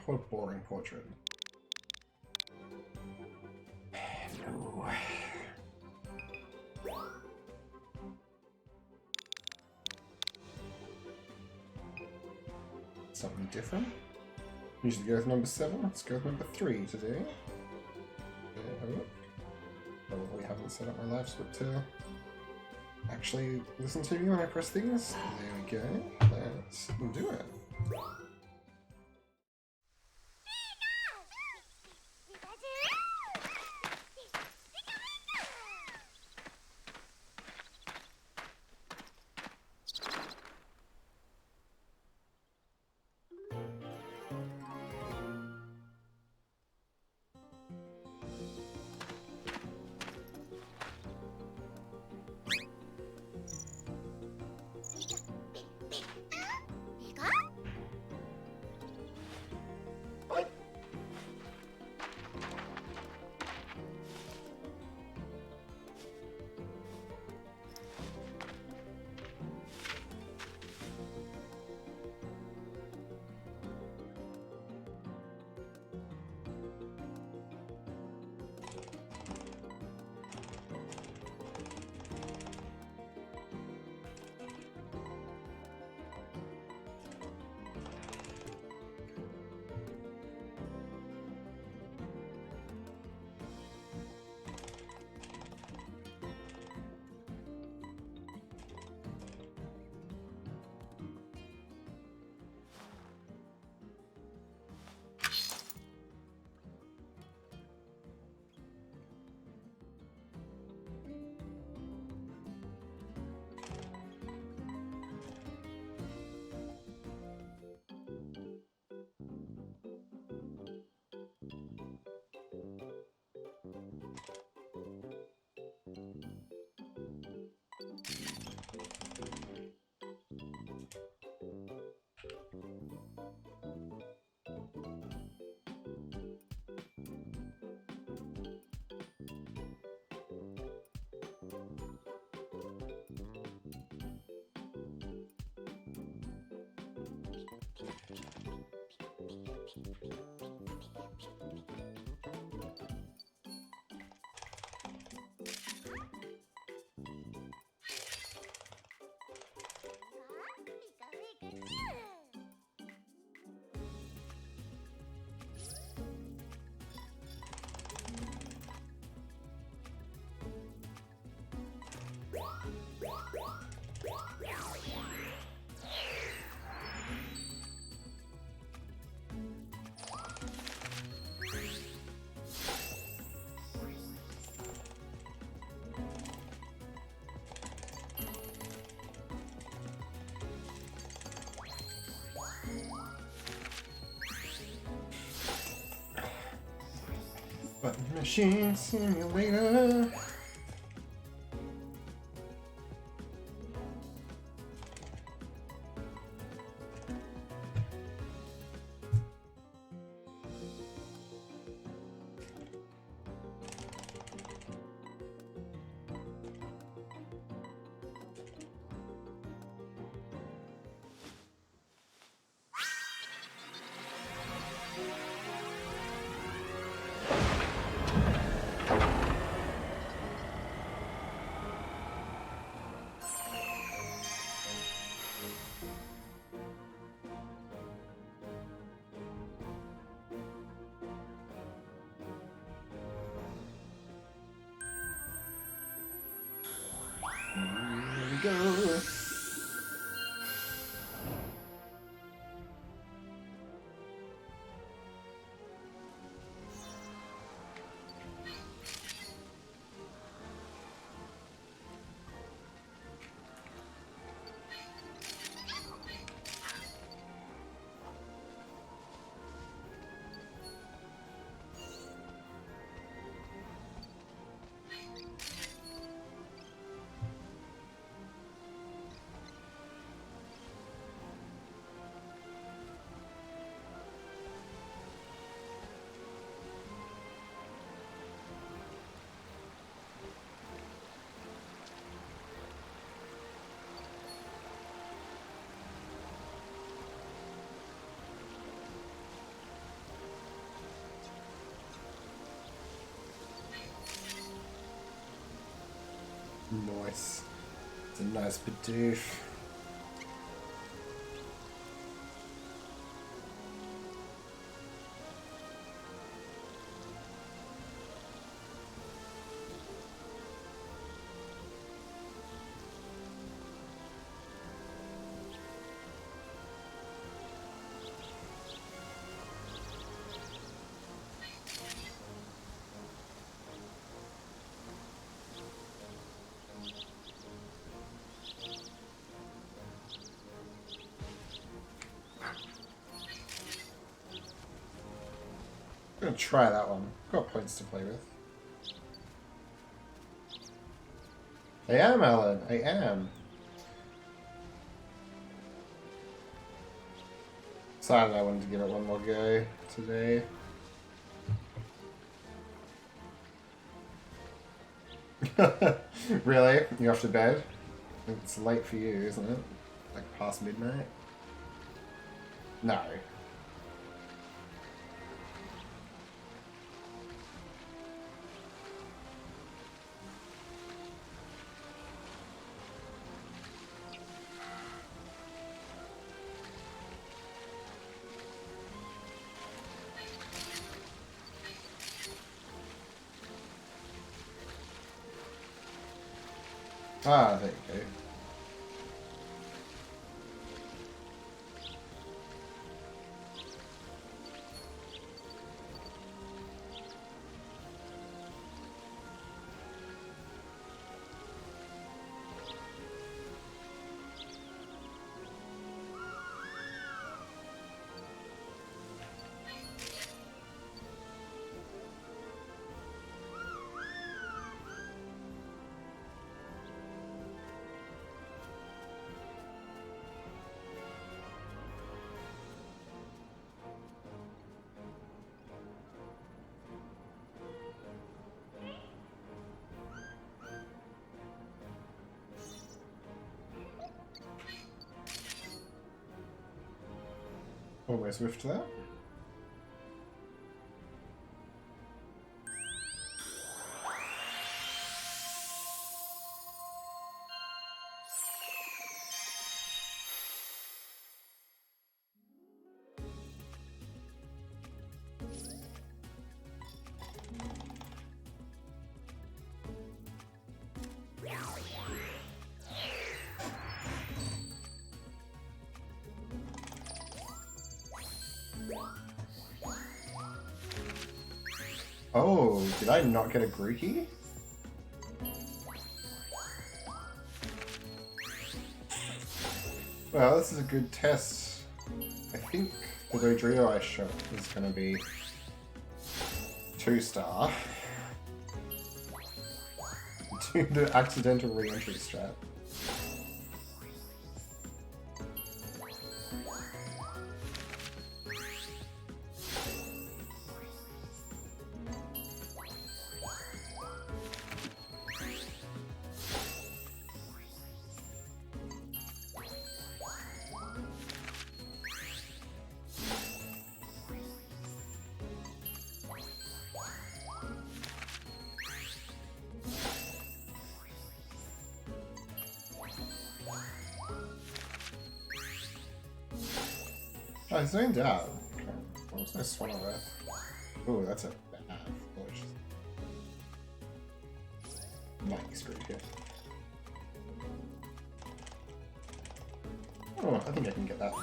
What a boring portrait. No. Something different. Usually go with number 7. Let's go with number 3 today. Have a look. Probably haven't set up my live script to actually listen to me when I press things. There we go. Let's do it. Button Machine Simulator. Here we go. Nice. It's a nice Bidoof. I'm gonna try that one. Got points to play with. I am, Alan. I am. Decided I wanted to give it one more go today. Really? You're off to bed? It's late for you, isn't it? Like past midnight? No. Ah, there you go. Always whiffed that. Oh, did I not get a Grookey? Well, this is a good test. I think the Dodrio I shot is going to be 2-star. Do the accidental re-entry strat. Oh, I zoned out. Okay. What was my Swallow Earth? Ooh, that's a bad push. Might be screwed here. Oh, I think I can get that.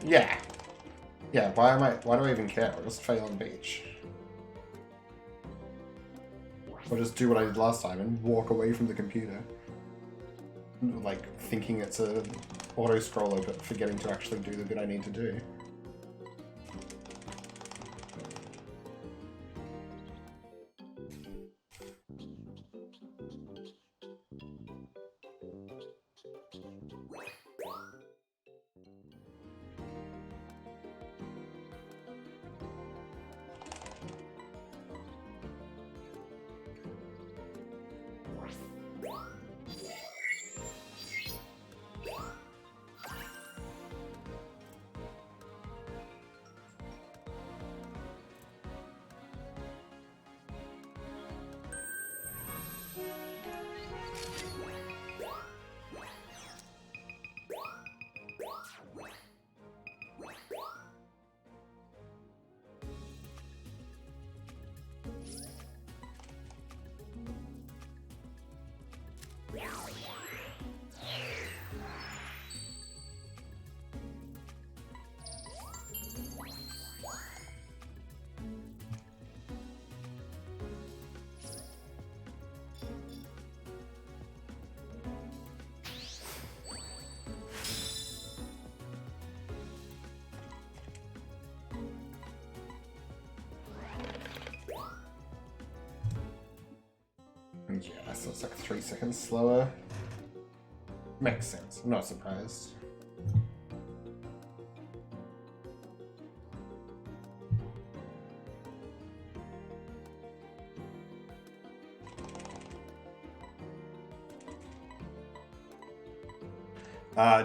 Yeah. Yeah, why do I even care? I'll just fail on beach. Or just do what I did last time and walk away from the computer. Like, thinking it's a auto-scroller, but forgetting to actually do the bit I need to do. So it's like 3 seconds slower. Makes sense. I'm not surprised.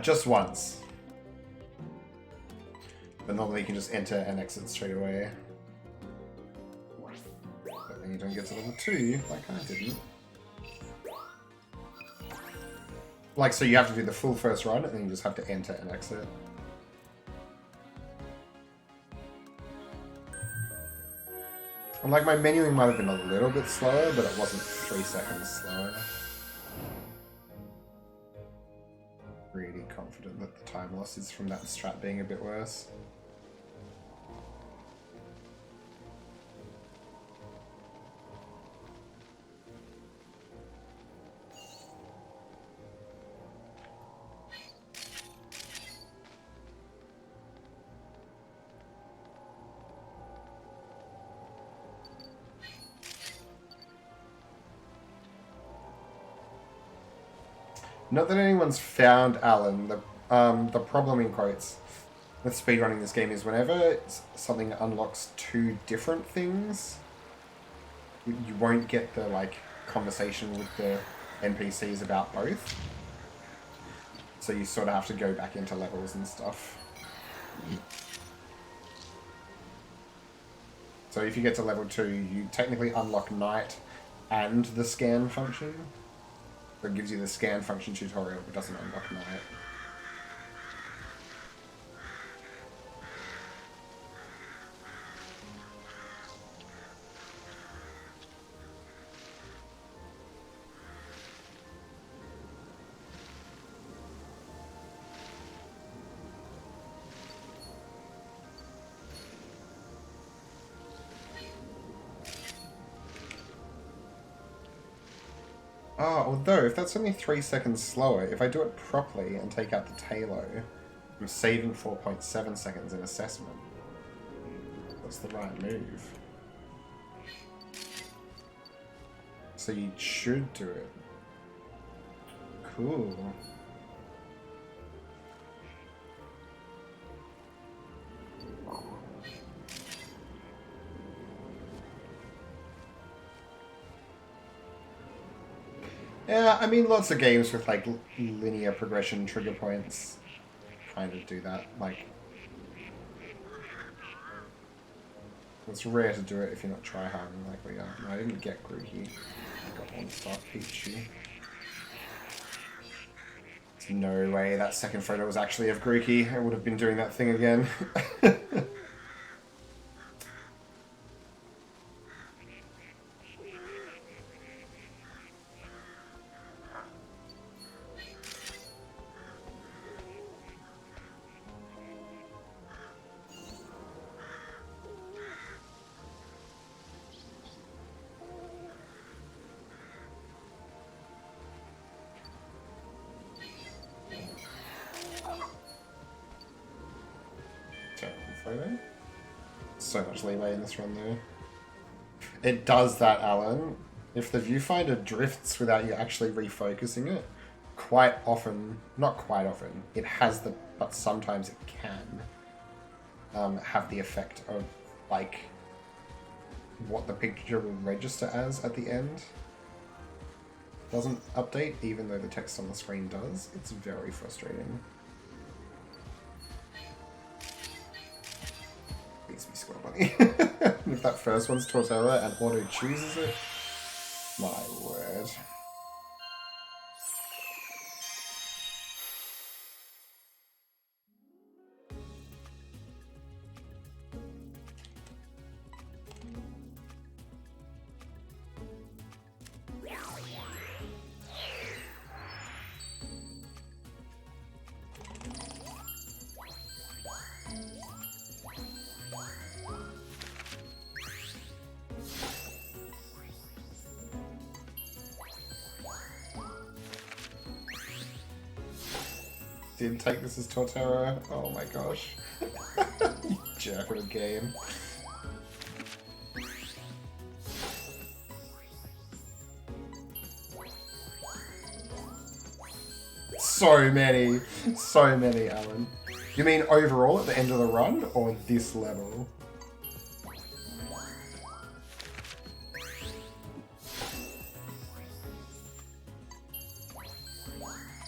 Just once. But normally you can just enter and exit straight away. But then you don't get to level 2, like I didn't. Like, so you have to do the full first run, and then you just have to enter and exit. And like, my menuing might have been a little bit slower, but it wasn't 3 seconds slower. Really confident that the time loss is from that strat being a bit worse. Not that anyone's found Alan. The problem in quotes with speedrunning this game is whenever something unlocks 2 different things, you won't get the like conversation with the NPCs about both. So you sort of have to go back into levels and stuff. So if you get to level 2, you technically unlock night and the scan function. It gives you the scan function tutorial, but doesn't unlock night. Oh, although, if that's only 3 seconds slower, if I do it properly and take out the Talo, I'm saving 4.7 seconds in assessment. That's the right move. So you should do it. Cool. Yeah, I mean, lots of games with, like, linear progression trigger points kind of do that. Like, it's rare to do it if you're not tryharding like we are. No, I didn't get Grookey. I got one star Pichu. There's no way that second photo was actually of Grookey. I would have been doing that thing again. So much leeway in this run though. It does that, Alan. If the viewfinder drifts without you actually refocusing it, quite often, not quite often, it has the, but sometimes it can have the effect of like what the picture will register as at the end. Doesn't update even though the text on the screen does. It's very frustrating. Please be Square Bunny. If that first one's Torterra and auto chooses it, my word. Did take this as Torterra? Oh my gosh. You jerk of a game. so many. So many, Alan. You mean overall at the end of the run, or this level?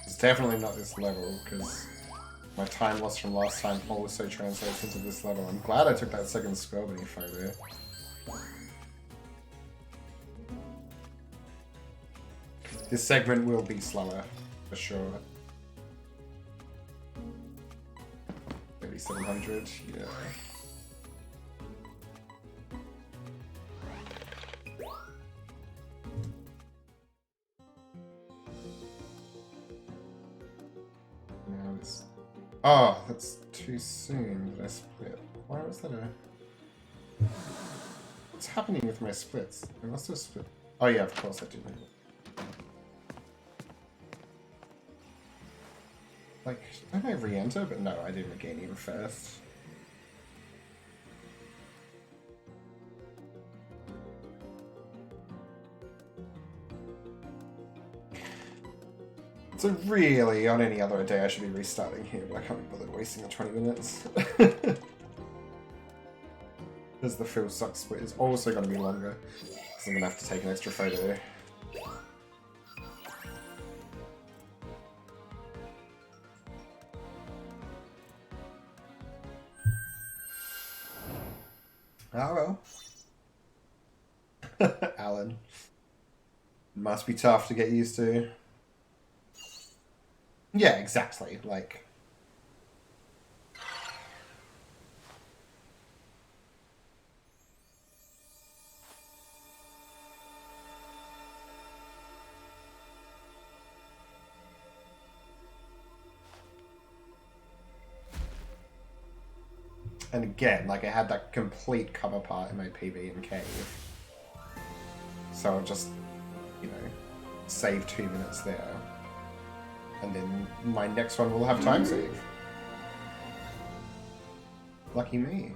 It's definitely not this level, because my time loss from last time also translates into this level. I'm glad I took that second Scorbunny photo. This segment will be slower, for sure. 3700, yeah. Now it's... Oh, that's too soon. Did I split? Why was that a... What's happening with my splits? I must have split... Oh yeah, of course I do. Like, don't I re-enter? But no, I didn't regain even first. So really, on any other day I should be restarting here, but I can't be bothered wasting the 20 minutes. Because the Phil Sucks split is also going to be longer, because I'm going to have to take an extra photo. Oh well. Alan. Must be tough to get used to. Yeah, exactly. Like... And again, like, I had that complete cover part in my PB and cave. So I'll just, you know, save 2 minutes there. And then my next one will have time save. Lucky me.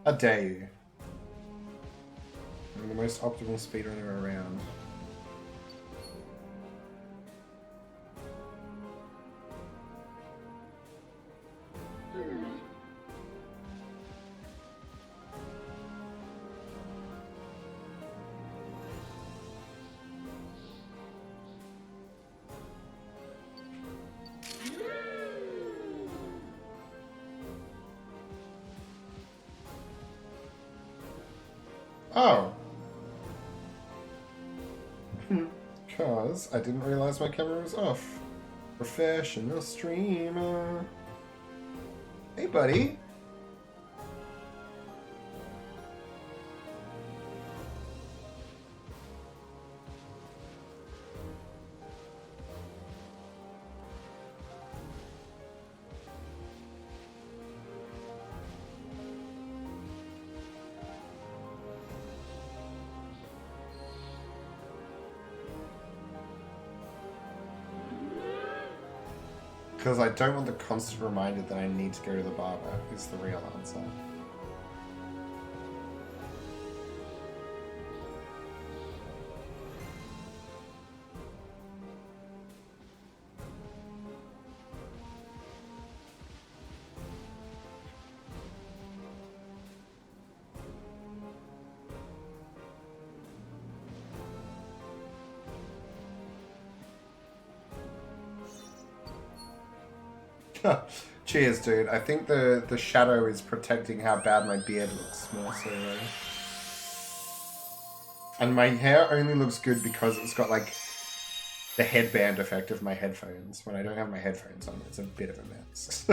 How dare you? I'm the most optimal speedrunner around. Oh. Because I didn't realize my camera was off. Professional streamer. Hey, buddy. Because I don't want the constant reminder that I need to go to the barber, is the real answer. Cheers, dude. I think the shadow is protecting how bad my beard looks more so. And my hair only looks good because it's got like the headband effect of my headphones. When I don't have my headphones on, it's a bit of a mess.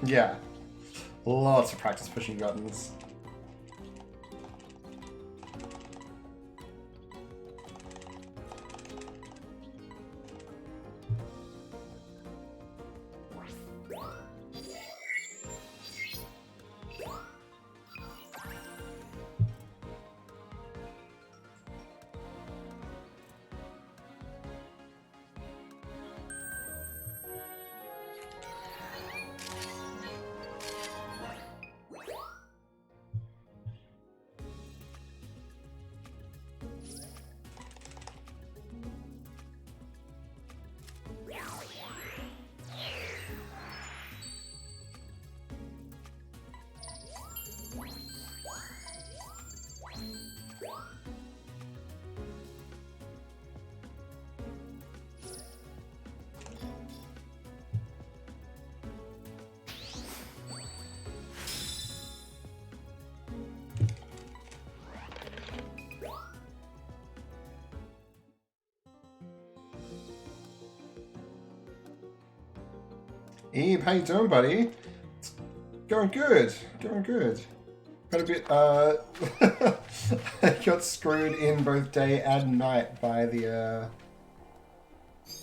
Yeah. Lots of practice pushing buttons. Eve, how you doing, buddy? It's going good. Going good. Got a bit, I got screwed in both day and night by the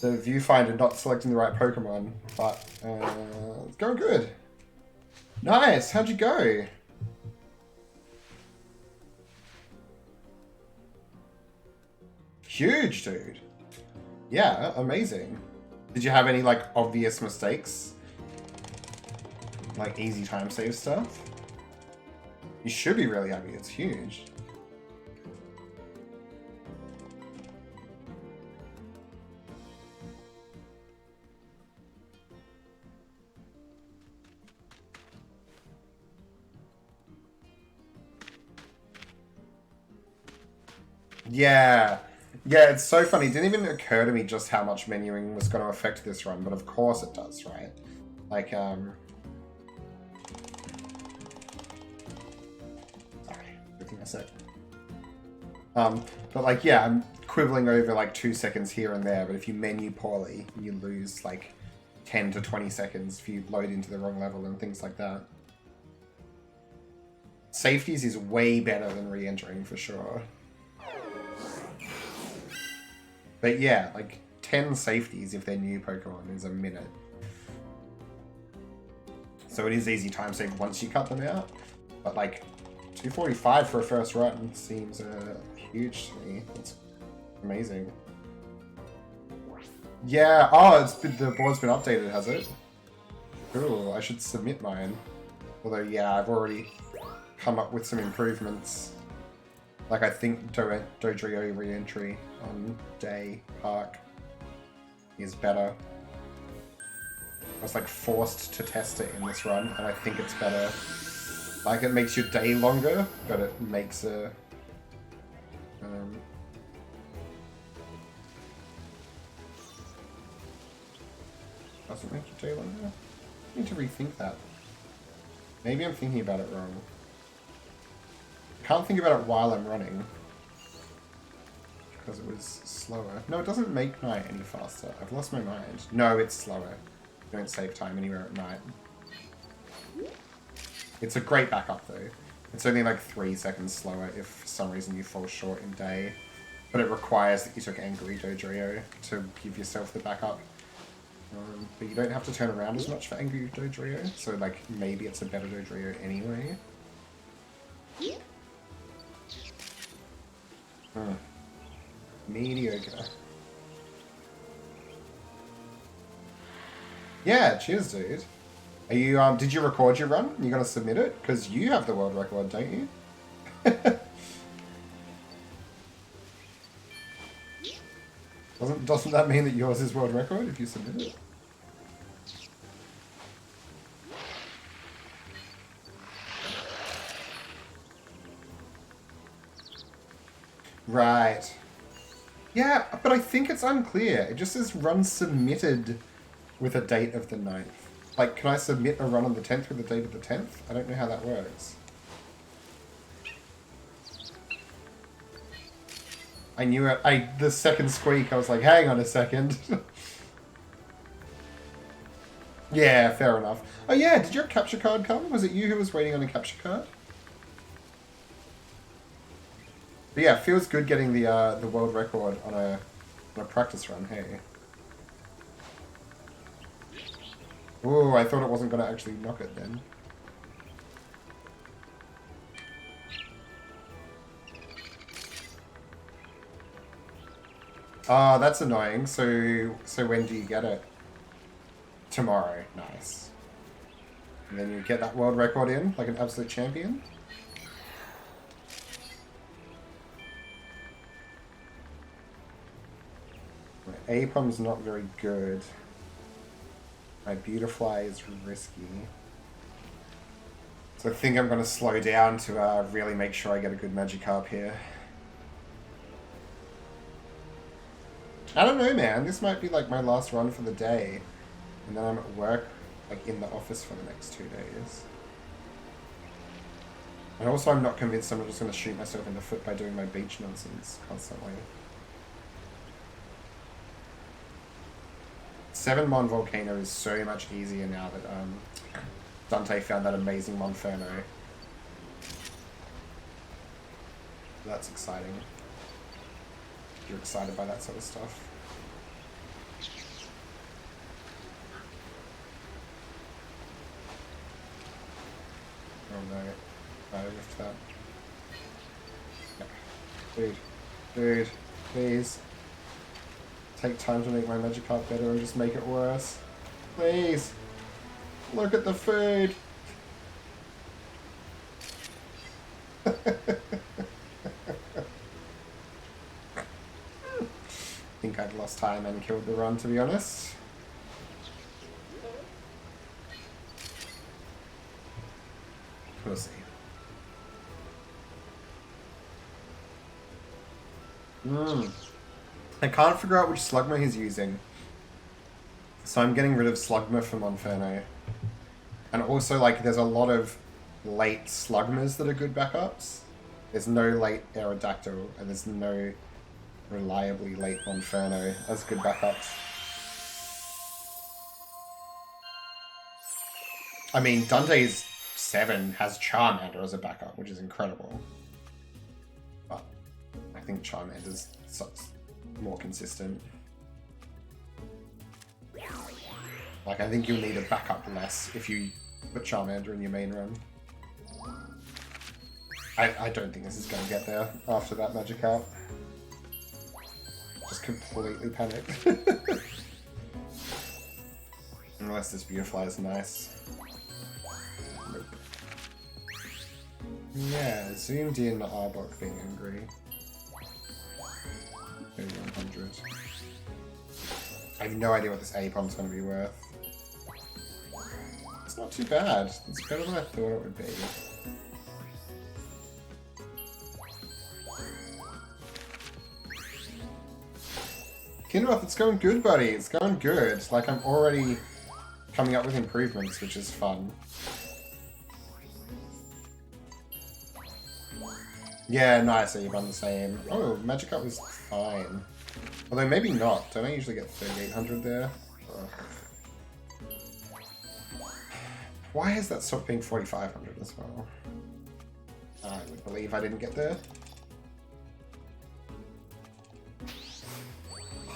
viewfinder not selecting the right Pokemon, but it's going good. Nice. How'd you go? Huge, dude. Yeah, amazing. Did you have any like obvious mistakes? Like easy time save stuff? You should be really happy. It's huge. Yeah. Yeah, it's so funny. It didn't even occur to me just how much menuing was going to affect this run, but of course it does, right? Like, sorry, good thing I said. But like, yeah, I'm quibbling over like 2 seconds here and there, but if you menu poorly, you lose like 10 to 20 seconds if you load into the wrong level and things like that. Safeties is way better than re-entering for sure. But yeah, like 10 safeties if they're new Pokemon is a minute. So it is easy time save once you cut them out. But like 245 for a first run seems huge to me. It's amazing. Yeah, oh, the board's been updated, has it? Cool, I should submit mine. Although, yeah, I've already come up with some improvements. Like, I think Dodrio re-entry on Day Park is better. I was, like, forced to test it in this run, and I think it's better. Like, it makes your day longer, but it makes a... doesn't make your day longer? I need to rethink that. Maybe I'm thinking about it wrong. Can't think about it while I'm running. Because it was slower. No, it doesn't make night any faster. I've lost my mind. No, it's slower. You don't save time anywhere at night. It's a great backup though. It's only like 3 seconds slower if for some reason you fall short in day. But it requires that you took Angry Dodrio to give yourself the backup. But you don't have to turn around as much for Angry Dodrio, so like maybe it's a better Dodrio anyway. Mediocre. Yeah, cheers, dude. Are you did you record your run? You gonna submit it? Because you have the world record, don't you? Doesn't that mean that yours is world record if you submit it? Right. Yeah, but I think it's unclear. It just says run submitted with a date of the 9th. Like, can I submit a run on the 10th with a date of the 10th? I don't know how that works. I knew it. The second squeak, I was like, hang on a second. Yeah, fair enough. Oh yeah, did your capture card come? Was it you who was waiting on a capture card? But yeah, it feels good getting the world record on a practice run, hey. Ooh, I thought it wasn't going to actually knock it then. Ah, that's annoying. So when do you get it? Tomorrow. Nice. And then you get that world record in, like an absolute champion. My Apom's not very good. My Beautifly is risky. So I think I'm going to slow down to really make sure I get a good Magikarp here. I don't know, man. This might be like my last run for the day. And then I'm at work, like in the office for the next 2 days. And also I'm not convinced I'm just going to shoot myself in the foot by doing my beach nonsense constantly. 7-Mon Volcano is so much easier now that Dante found that amazing Monferno. That's exciting. You're excited by that sort of stuff. Oh no. I ripped that. Dude. Dude. Please. Take time to make my Magikarp better and just make it worse. Please. Look at the food. I think I'd lost time and killed the run, to be honest. We'll see. I can't figure out which Slugma he's using. So I'm getting rid of Slugma from Monferno. And also, like, there's a lot of late Slugmas that are good backups. There's no late Aerodactyl, and there's no reliably late Monferno as good backups. I mean, Dante's 7 has Charmander as a backup, which is incredible. But I think Charmander's more consistent. Like, I think you'll need a backup less if you put Charmander in your main run. I don't think this is going to get there after that Magikarp. Just completely panicked. Unless this Beautifly is nice. Nope. Yeah, zoomed in Arbok being angry. 3100. I have no idea what this Apom's going to be worth. It's not too bad. It's better than I thought it would be. Kinroth, it's going good, buddy. It's going good. Like, I'm already coming up with improvements, which is fun. Yeah, nice. So you've done the same. Oh, Magikarp was fine. Although maybe not. Don't I usually get 3800 there? Ugh. Why has that stopped being 4500 as well? I would believe I didn't get there.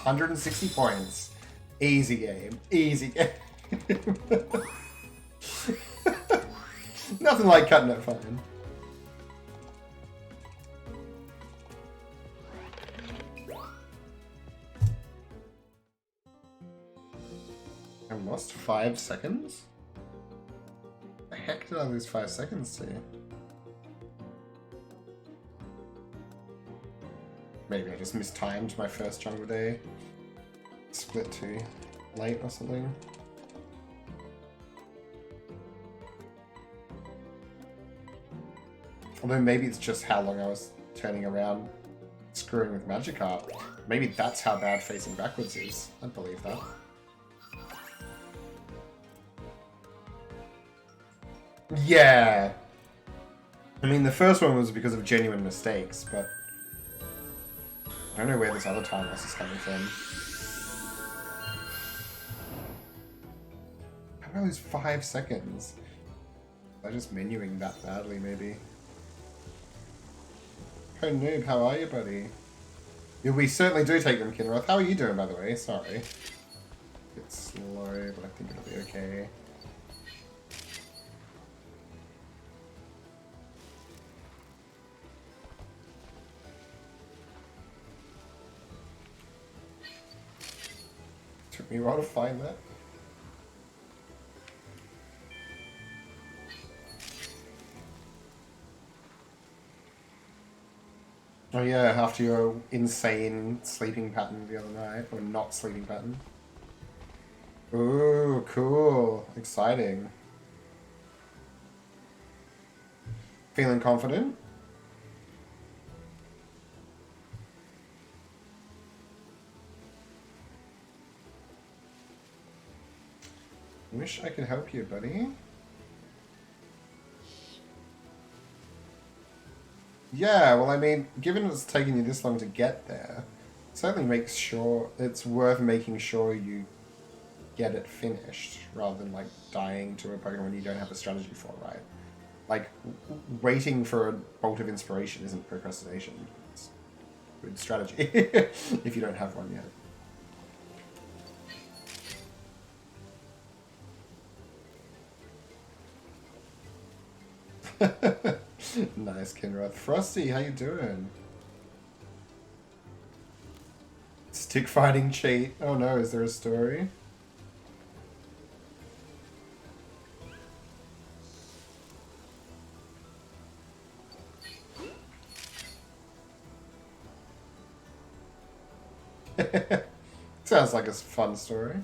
160 points. Easy game. Easy game. Nothing like cutting it fine. I lost 5 seconds? The heck did I lose 5 seconds to? Maybe I just mistimed my first jungle day. Split too late or something. Although maybe it's just how long I was turning around screwing with Magikarp. Maybe that's how bad facing backwards is. I'd believe that. Yeah! I mean, the first one was because of genuine mistakes, but I don't know where this other time loss is coming from. did I lose 5 seconds? I just menuing that badly, maybe. Oh, noob, how are you, buddy? Yeah, we certainly do take them, Kinroth. How are you doing, by the way? Sorry. It's slow, but I think it'll be okay. Took me a while to find that. Oh yeah, after your insane sleeping pattern the other night, or not sleeping pattern. Ooh, cool. Exciting. Feeling confident? Wish I could help you, buddy. Yeah, well, I mean, given it's taking you this long to get there, it certainly makes sure it's worth making sure you get it finished rather than like dying to a Pokemon you don't have a strategy for, right? Like, waiting for a bolt of inspiration isn't procrastination. It's good strategy if you don't have one yet. Nice, Kinroth. Frosty, how you doing? Stick fighting cheat. Oh no, is there a story? Sounds like a fun story.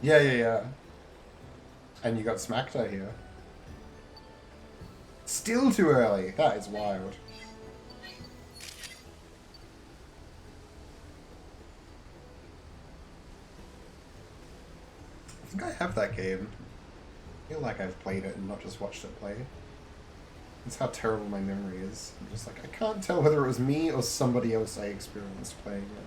Yeah. And you got smacked, I hear. Still too early. That is wild. I think I have that game. I feel like I've played it and not just watched it play. That's how terrible my memory is. I'm just like, I can't tell whether it was me or somebody else I experienced playing it.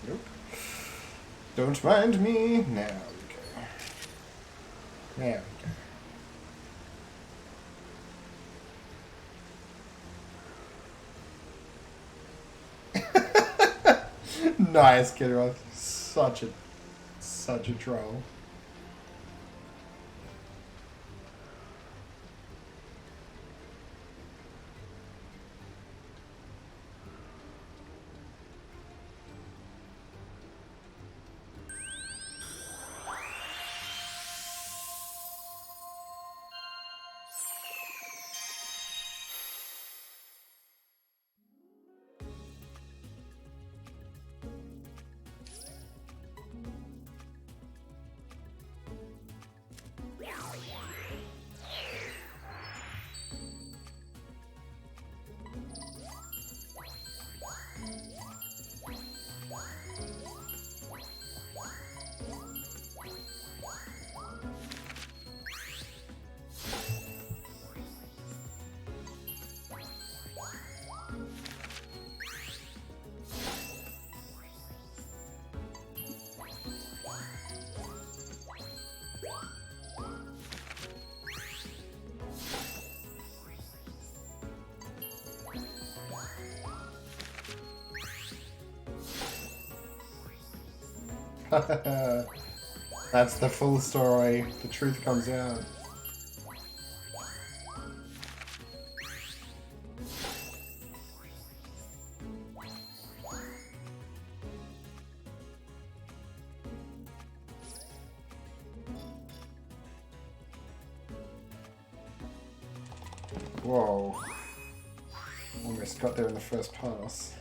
Nope. Don't mind me. Now we go. There we go. Nice, Kidron. Such a troll. That's the full story. The truth comes out. Whoa. Almost got there in the first pass.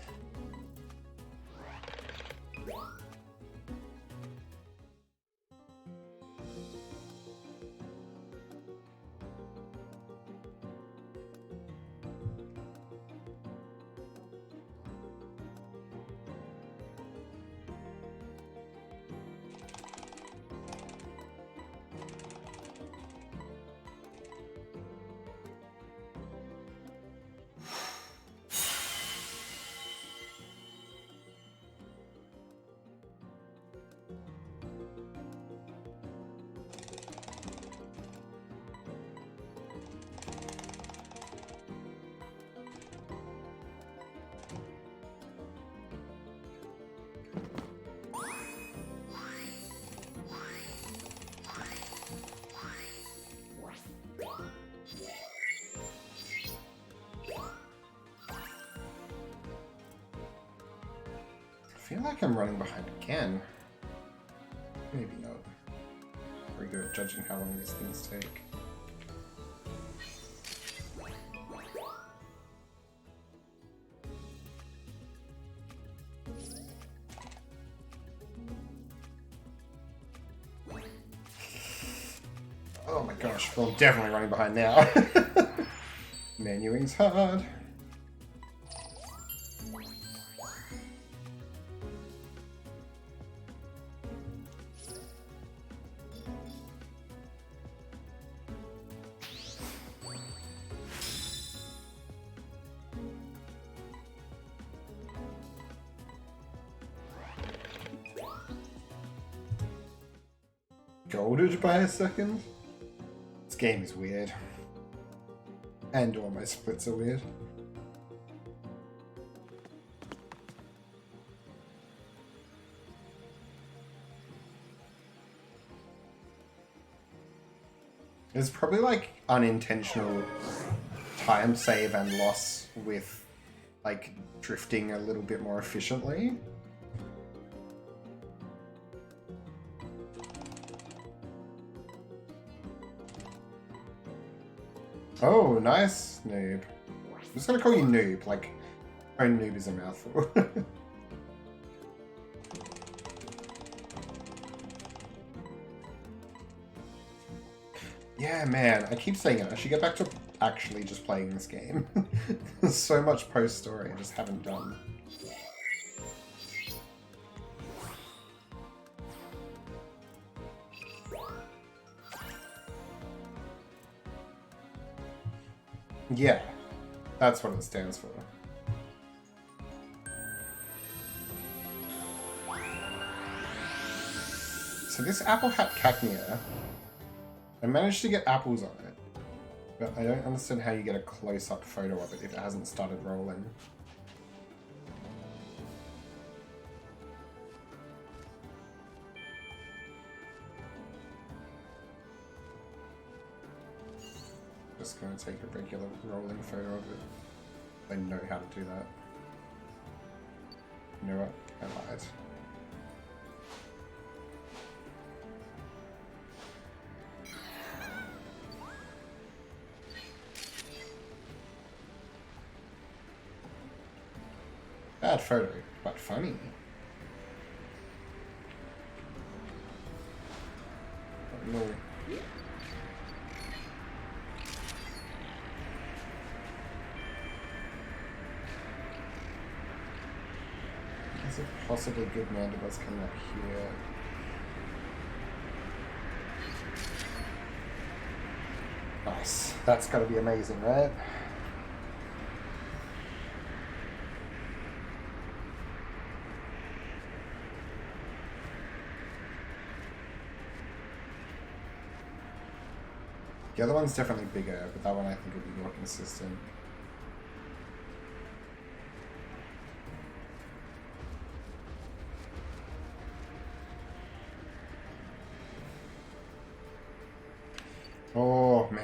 I feel like I'm running behind again. Maybe not. Very good at judging how long these things take. Oh my gosh, well, I'm definitely running behind now. Menuing's hard. Golded by a second? This game is weird. And all my splits are weird. It's probably like unintentional time save and loss with like drifting a little bit more efficiently. Oh, nice, noob. I'm just gonna call you noob, like, own noob is a mouthful. Yeah, man, I keep saying it. I should get back to actually just playing this game. There's so much post-story I just haven't done. Yeah, that's what it stands for. So this Apple Hat Cacnea, I managed to get apples on it, but I don't understand how you get a close-up photo of it if it hasn't started rolling. Just going to take a regular rolling photo of it. I know how to do that. You know what? I lied. Bad photo, but funny. Oh, no. Is it possibly good mandibles coming up here? Nice. That's gotta be amazing, right? The other one's definitely bigger, but that one I think will be more consistent.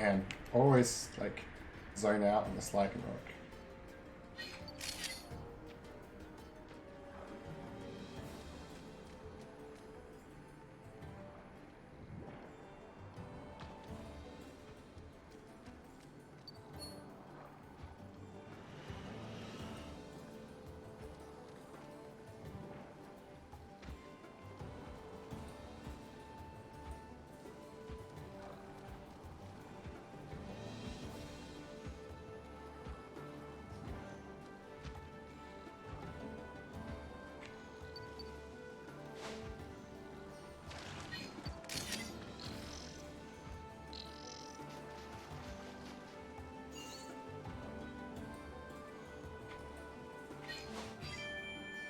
Man, always like zone out in this Lycanroc.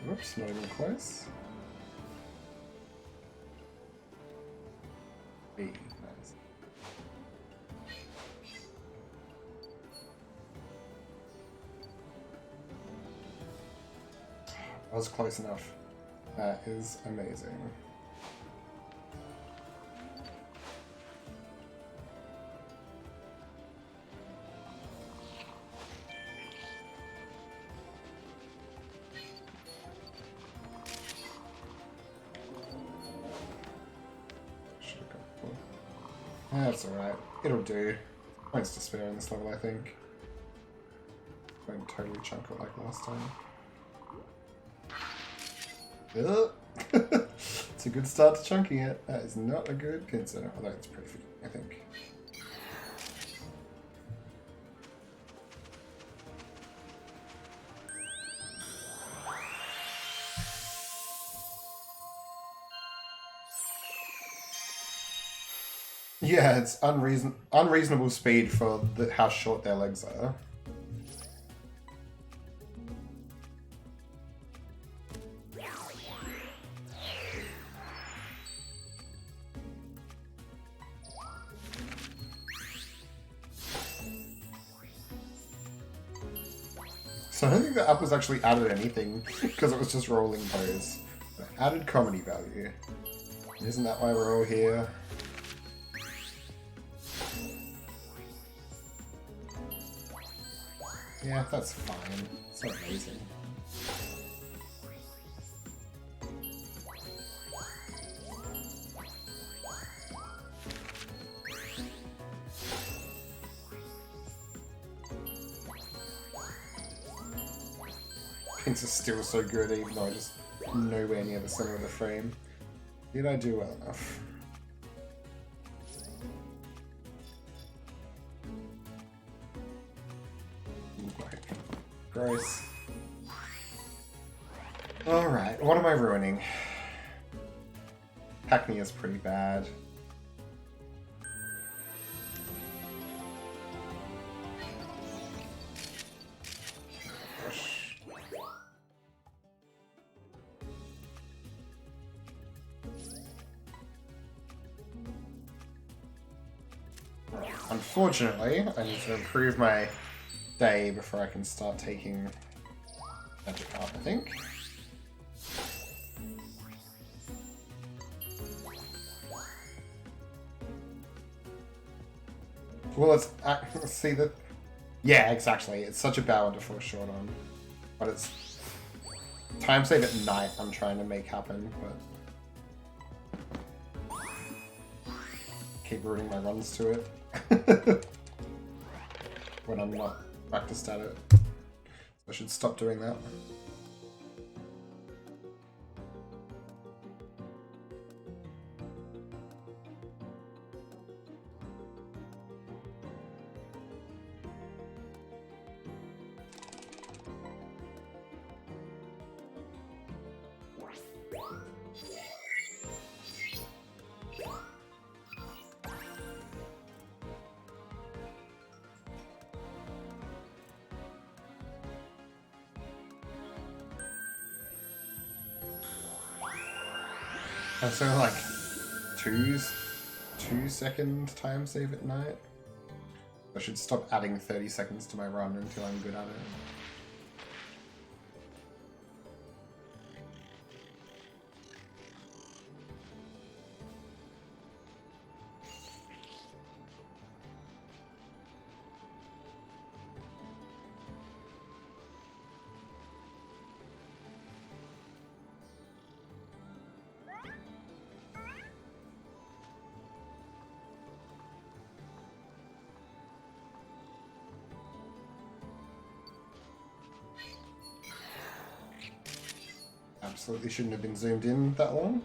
Whoops, not even close. B, nice. I was close enough. That is amazing. That's alright. It'll do. Points to spare in this level, I think. Won't totally chunk it like last time. It's a good start to chunking it. That is not a good pincer, although it's pretty good, I think. Yeah, it's unreasonable speed for how short their legs are. So I don't think the up was actually added anything, because it was just rolling pose. But added comedy value. Isn't that why we're all here? Yeah, that's fine. It's not amazing. Pins are still so good, even though I just nowhere near the center of the frame. Did I do well enough? Gross. Alright, what am I ruining? Hackney is pretty bad. Unfortunately, I need to improve my day before I can start taking magic up, I think. Well, let's see that. Yeah, exactly. It's such a bad one to fall short on, but it's time save at night. I'm trying to make happen, but keep rooting my runs to it when I'm not practiced at it. I should stop doing that. And so like 2-second time save at night. I should stop adding 30 seconds to my run until I'm good at it. absolutely shouldn't have been zoomed in that long.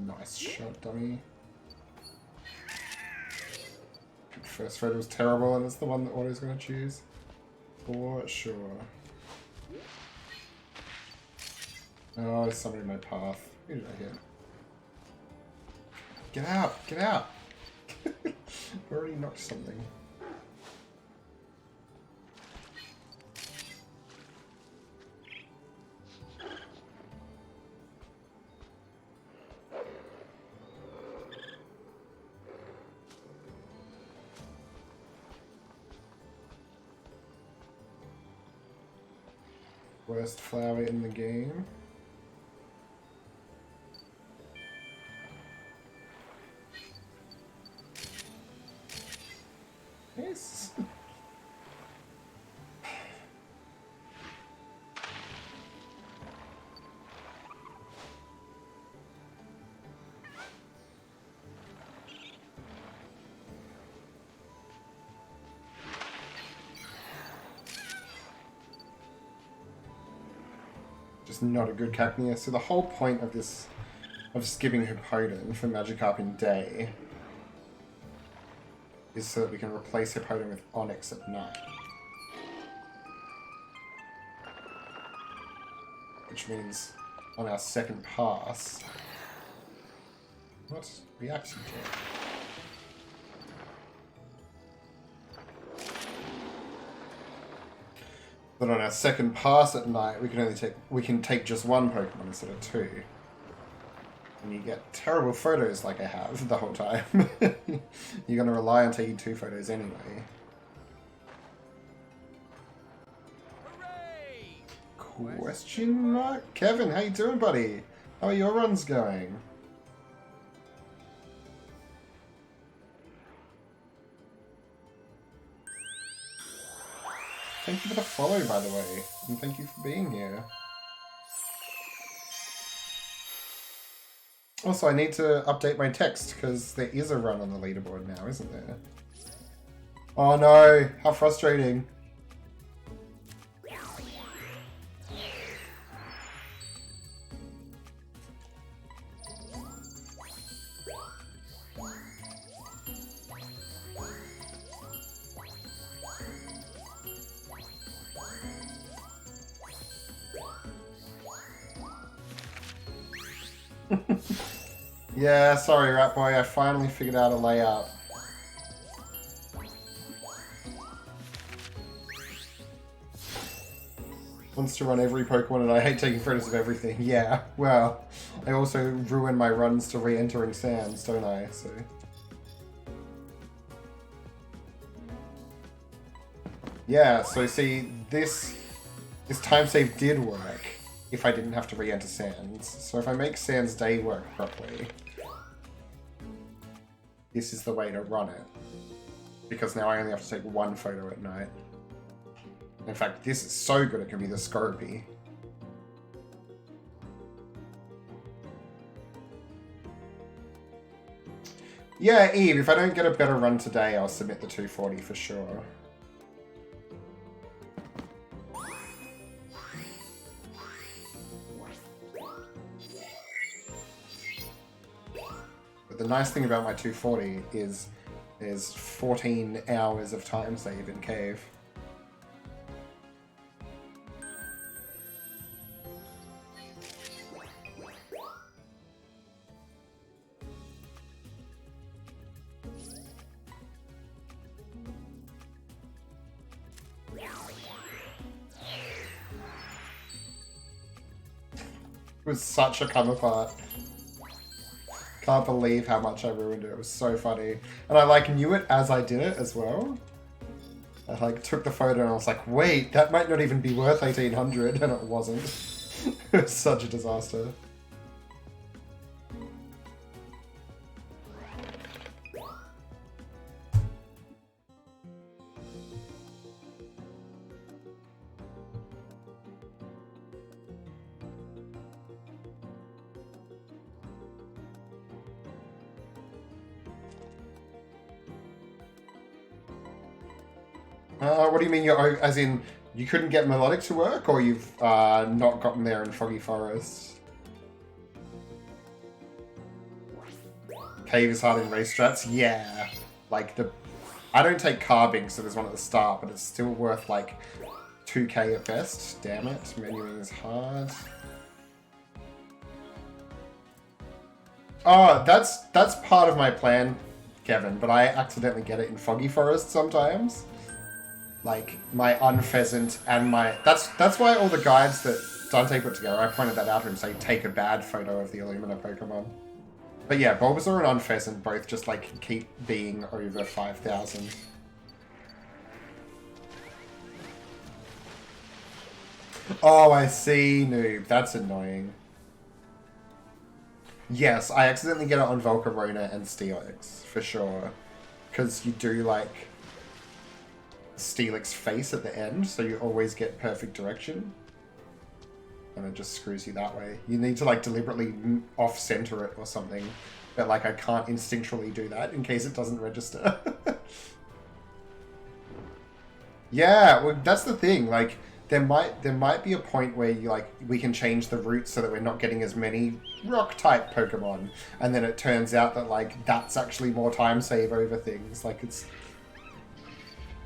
Nice shot, dummy. First photo was terrible, and it's the one that Auto's going to choose. For sure. Oh, there's somebody in my path. Who did I hit? Get out! Get out! I already knocked something. Worst flower in the game. Yes. Just not a good Cacnea. So the whole point of this, of skipping Hippowdon for Magikarp in Day, is so that we can replace Hippowdon with Onyx at night. Which means on our second pass... What? Reaction check. But on our second pass at night, we can take just one Pokemon instead of two. And you get terrible photos like I have the whole time. You're going to rely on taking two photos anyway. Hooray! Question mark? Kevin, how you doing, buddy? How are your runs going? Thank you for the follow, by the way, and thank you for being here. Also, I need to update my text, because there is a run on the leaderboard now, isn't there? Oh no, how frustrating. Yeah, sorry, Rat Boy, I finally figured out a layout. Wants to run every Pokemon and I hate taking photos of everything. Yeah, well, I also ruin my runs to re-entering sands, don't I? So. Yeah, so see, this time save did work if I didn't have to re-enter sands. So if I make sands day work properly, this is the way to run it. Because now I only have to take one photo at night. In fact, this is so good it can be the Scorpy. Yeah, Eve, if I don't get a better run today, I'll submit the 240 for sure. But the nice thing about my 240 is is 14 hours of time save in cave. It was such a come apart. Can't believe how much I ruined it. It was so funny. And I like knew it as I did it as well. I like took the photo and I was like, wait, that might not even be worth 1800, and it wasn't. It was such a disaster. What do you mean you're, as in, you couldn't get Melodic to work, or you've not gotten there in Foggy Forest? Cave is hard in race strats? Yeah. Like, I don't take carbing, so there's one at the start, but it's still worth, like, 2k at best. Damn it, menuing is hard. Oh, that's part of my plan, Kevin, but I accidentally get it in Foggy Forest sometimes. Like, my unpheasant and my... That's why all the guides that Dante put together, I pointed that out to him, say, take a bad photo of the Illumina Pokemon. But yeah, Bulbasaur and Unpheasant both just, like, keep being over 5,000. Oh, I see, noob. That's annoying. Yes, I accidentally get it on Volcarona and Steelix, for sure. Because you do, like... Steelix face at the end, so you always get perfect direction. And it just screws you that way. You need to like deliberately off-center it or something. But like I can't instinctually do that in case it doesn't register. Yeah, well that's the thing. Like there might be a point where you like we can change the route so that we're not getting as many rock type Pokemon. And then it turns out that like that's actually more time save over things. Like it's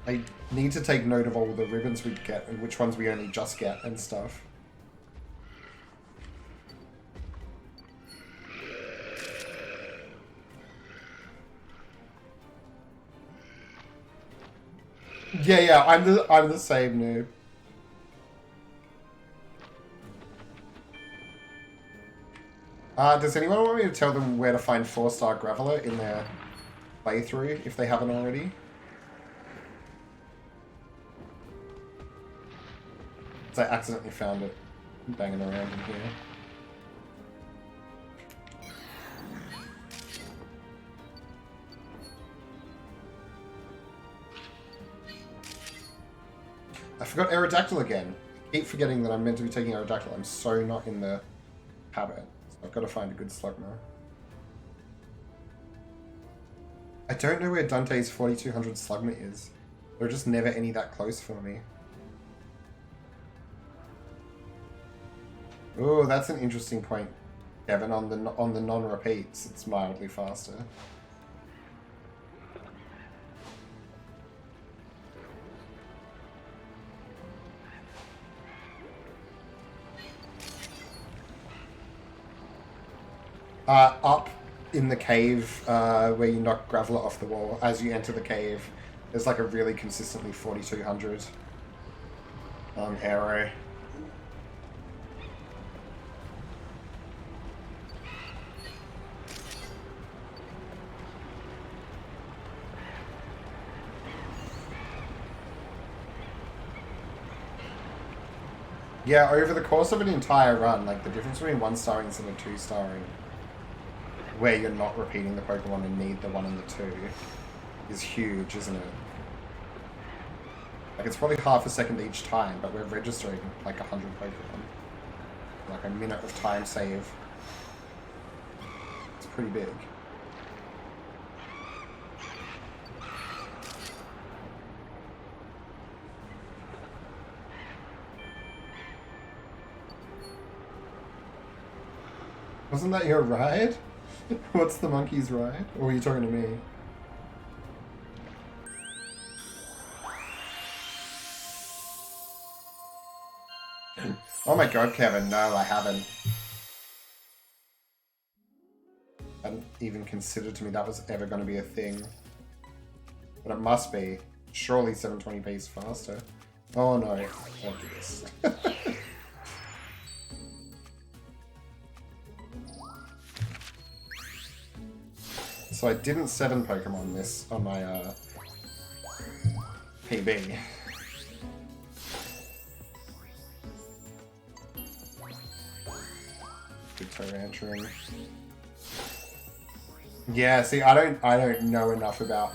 I need to take note of all the ribbons we get and which ones we only just get and stuff. Yeah, I'm the same noob. Does anyone want me to tell them where to find 4-star Graveler in their playthrough if they haven't already? I accidentally found it banging around in here. I forgot Aerodactyl again. I keep forgetting that I'm meant to be taking Aerodactyl. I'm so not in the habit. So I've got to find a good Slugma. I don't know where Dante's 4200 Slugma is. There are just never any that close for me. Oh, that's an interesting point, Kevin. On the non-repeats, it's mildly faster. Up in the cave where you knock Graveler off the wall, as you enter the cave, there's like a really consistently 4200 arrow. Yeah, over the course of an entire run, like the difference between 1-starring instead of 2-starring, where you're not repeating the Pokemon and need the 1 and the 2, is huge, isn't it? Like it's probably half a second each time, but we're registering like 100 Pokemon. Like a minute of time save. It's pretty big. Wasn't that your ride? What's the monkey's ride? Or were you talking to me? Oh my god, Kevin, no, I haven't. I hadn't even considered to me that was ever going to be a thing. But it must be. Surely 720p is faster. Oh no, don't do this. So I didn't 7 Pokemon this on my PB. Good Tyrantrum. Yeah, see, I don't know enough about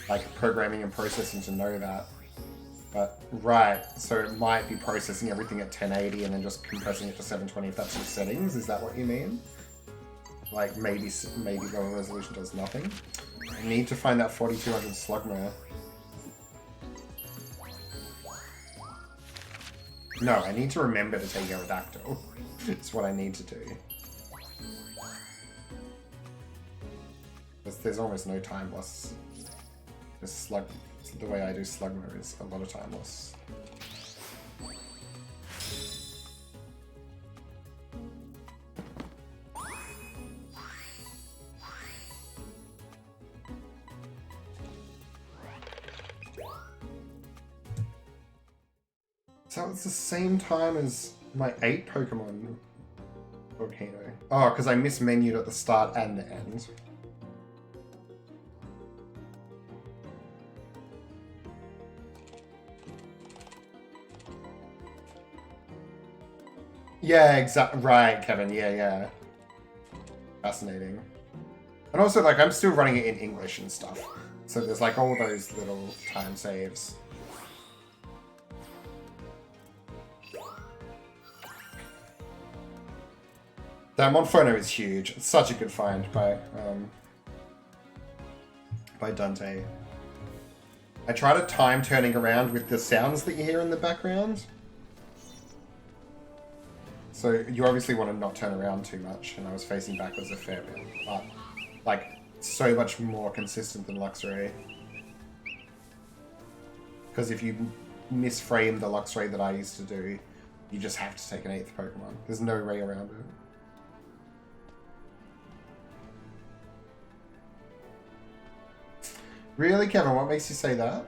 like programming and processing to know that. But right, so it might be processing everything at 1080 and then just compressing it to 720 if that's your settings. Is that what you mean? Like maybe lower resolution does nothing. I need to find that 4200 Slugma. No, I need to remember to take Aerodactyl. It's what I need to do. There's almost no time loss. The way I do Slugma is a lot of time loss. So it's the same time as my 8 Pokemon Volcano. Oh, because I mismenued at the start and the end. Yeah, exactly. Right, Kevin. Yeah. Fascinating. And also, like, I'm still running it in English and stuff. So there's, like, all those little time saves. That Monferno is huge. It's such a good find by Dante. I try to time turning around with the sounds that you hear in the background. So you obviously want to not turn around too much, and I was facing backwards a fair bit, but like so much more consistent than Luxray. Because if you misframe the Luxray that I used to do, you just have to take an 8th Pokemon. There's no way around it. Really, Kevin? What makes you say that?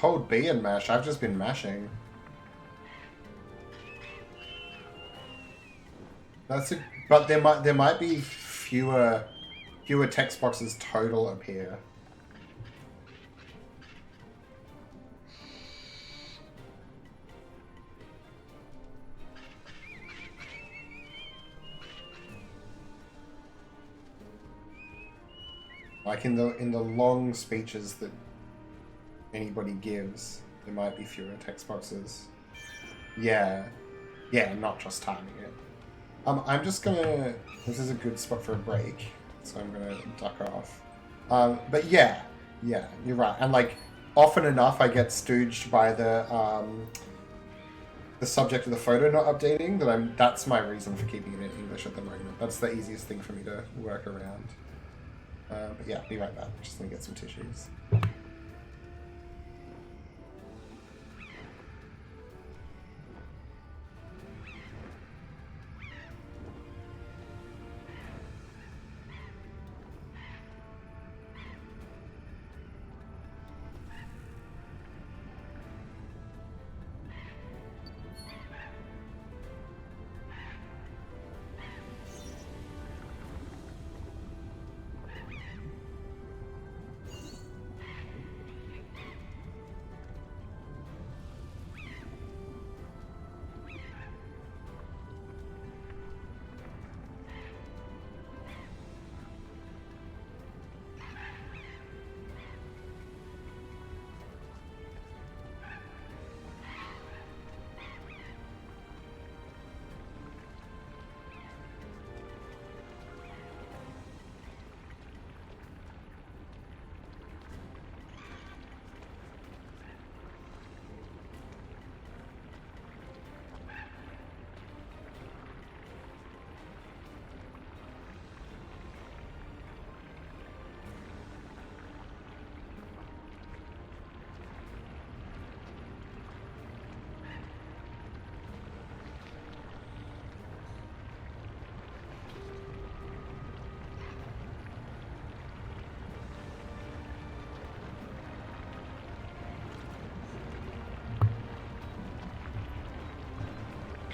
Hold B and mash. I've just been mashing. That's a, but there might be fewer text boxes total appear. Like in the long speeches that anybody gives, there might be fewer text boxes. Yeah, not just timing it. I'm just gonna. This is a good spot for a break, so I'm gonna duck off. But yeah, you're right. And like, often enough, I get stooged by the subject of the photo not updating. That's my reason for keeping it in English at the moment. That's the easiest thing for me to work around. But yeah, be right back. Just gonna get some tissues.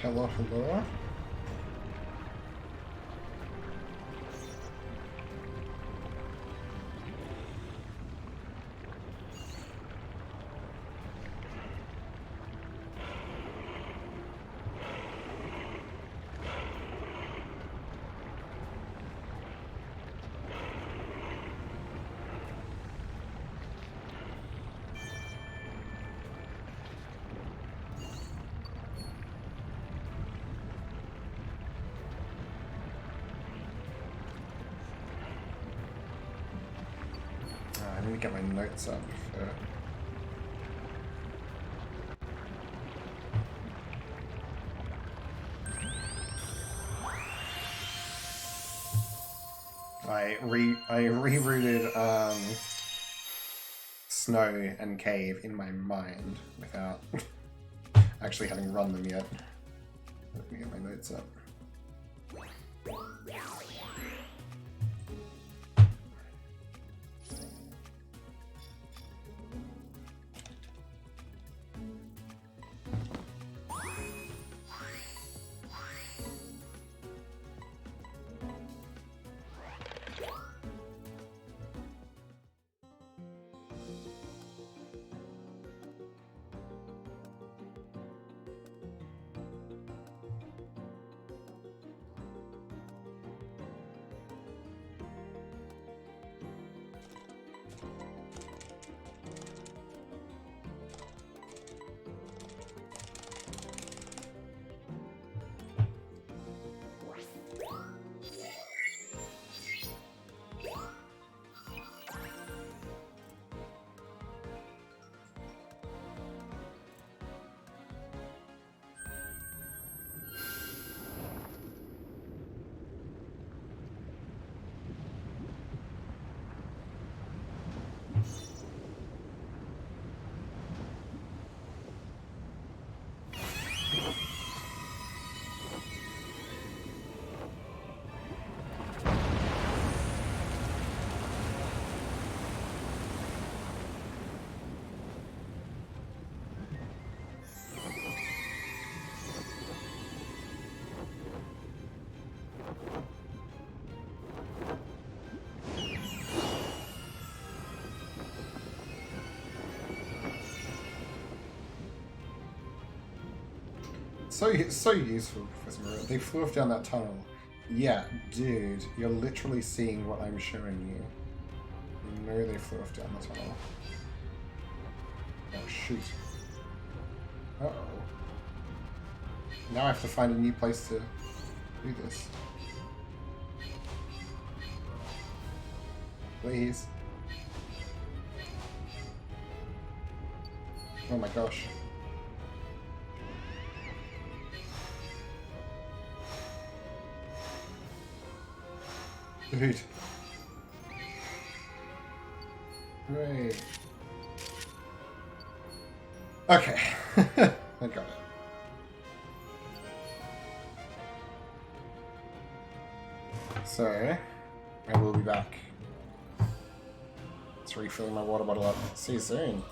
Hello, hello. I need to get my notes up for... I rerouted Snow and Cave in my mind without actually having run them yet. Let me get my notes up. So useful, Professor Maria. They flew off down that tunnel. Yeah, dude, you're literally seeing what I'm showing you. You know they flew off down the tunnel. Oh, shoot. Uh-oh. Now I have to find a new place to do this. Please. Oh my gosh. Dude. Great. Okay. I got it. So, I will be back. It's refilling my water bottle up. See you soon.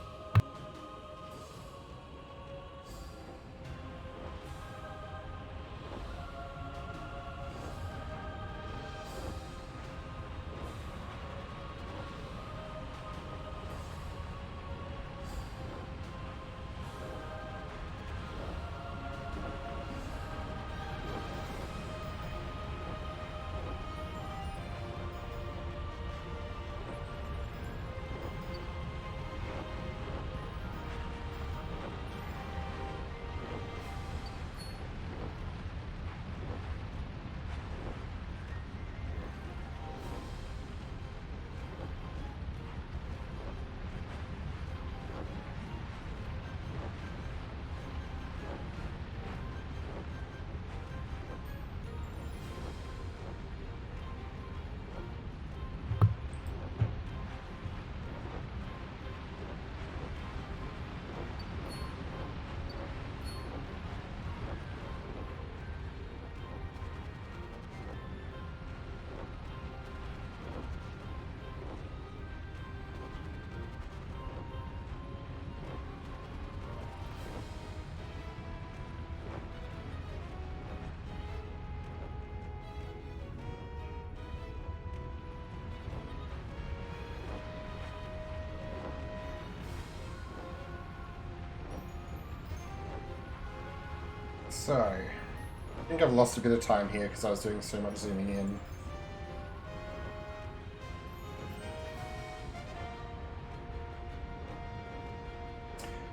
So, I think I've lost a bit of time here because I was doing so much zooming in.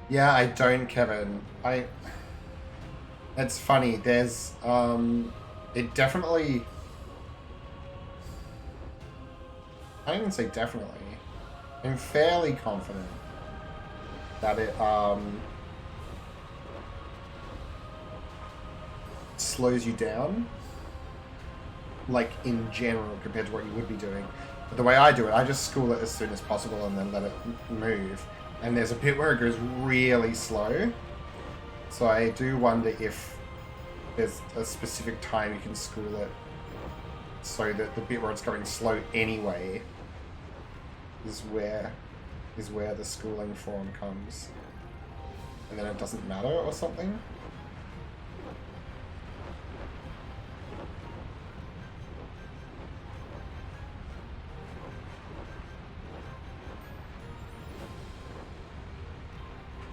Yeah, I don't, Kevin. It's funny, there's, it definitely... I don't even say definitely. I'm fairly confident that it, slows you down, like, in general, compared to what you would be doing. But the way I do it, I just school it as soon as possible and then let it move. And there's a bit where it goes really slow. So I do wonder if there's a specific time you can school it so that the bit where it's going slow anyway is where the schooling form comes. And then it doesn't matter or something.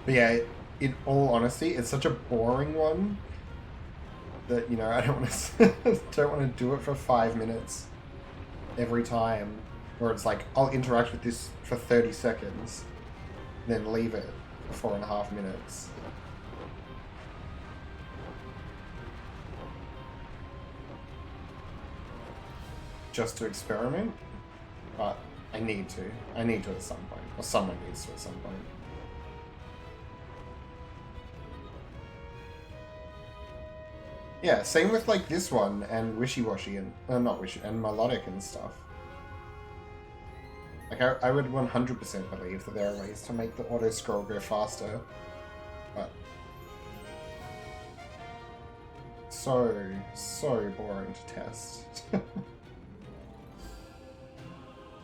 But yeah, in all honesty, it's such a boring one that, you know, I don't want to don't want to do it for 5 minutes every time. Where it's like, I'll interact with this for 30 seconds, then leave it for 4.5 minutes. Just to experiment, but I need to. I need to at some point, or someone needs to at some point. Yeah, same with like this one and Wishy-Washy and not Wishy and Melodic and stuff. Like I would 100% believe that there are ways to make the auto scroll go faster, but so boring to test.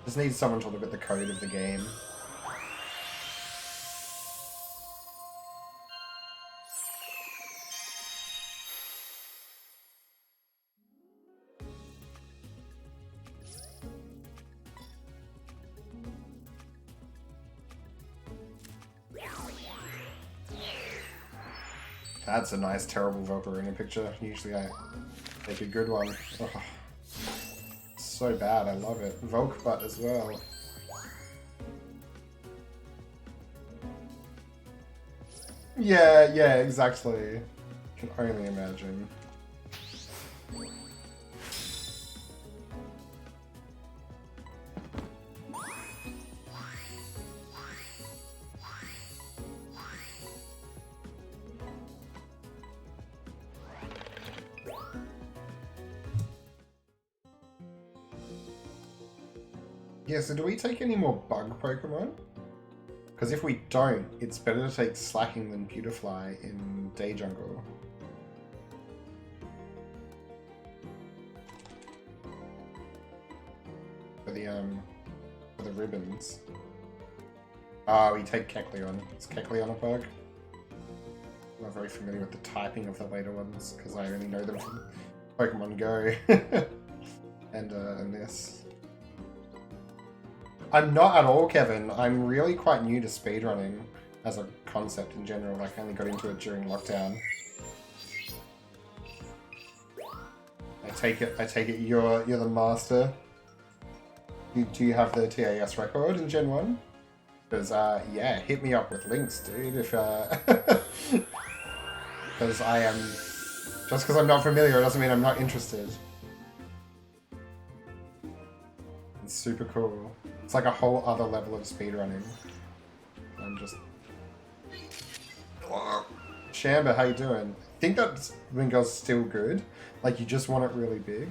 Just need someone to look at the code of the game. That's a nice, terrible Volcarona picture. Usually I take a good one. Oh, so bad, I love it. Volk butt as well. Yeah, exactly. Can only imagine. Yeah, so do we take any more bug Pokemon? Because if we don't, it's better to take Slacking than Beautifly in Day Jungle. For the ribbons. Ah, we take Kecleon. Is Kecleon a bug? I'm not very familiar with the typing of the later ones, because I only know them from Pokemon Go. and this. I'm not at all, Kevin. I'm really quite new to speedrunning as a concept in general. Like, I only got into it during lockdown. I take it you're the master. Do you have the TAS record in Gen 1? Because, yeah, hit me up with links, dude, if, because I am... Just because I'm not familiar doesn't mean I'm not interested. It's super cool. It's like a whole other level of speedrunning. I'm just... Shamba, how you doing? I think that Wingull's still good. Like, you just want it really big.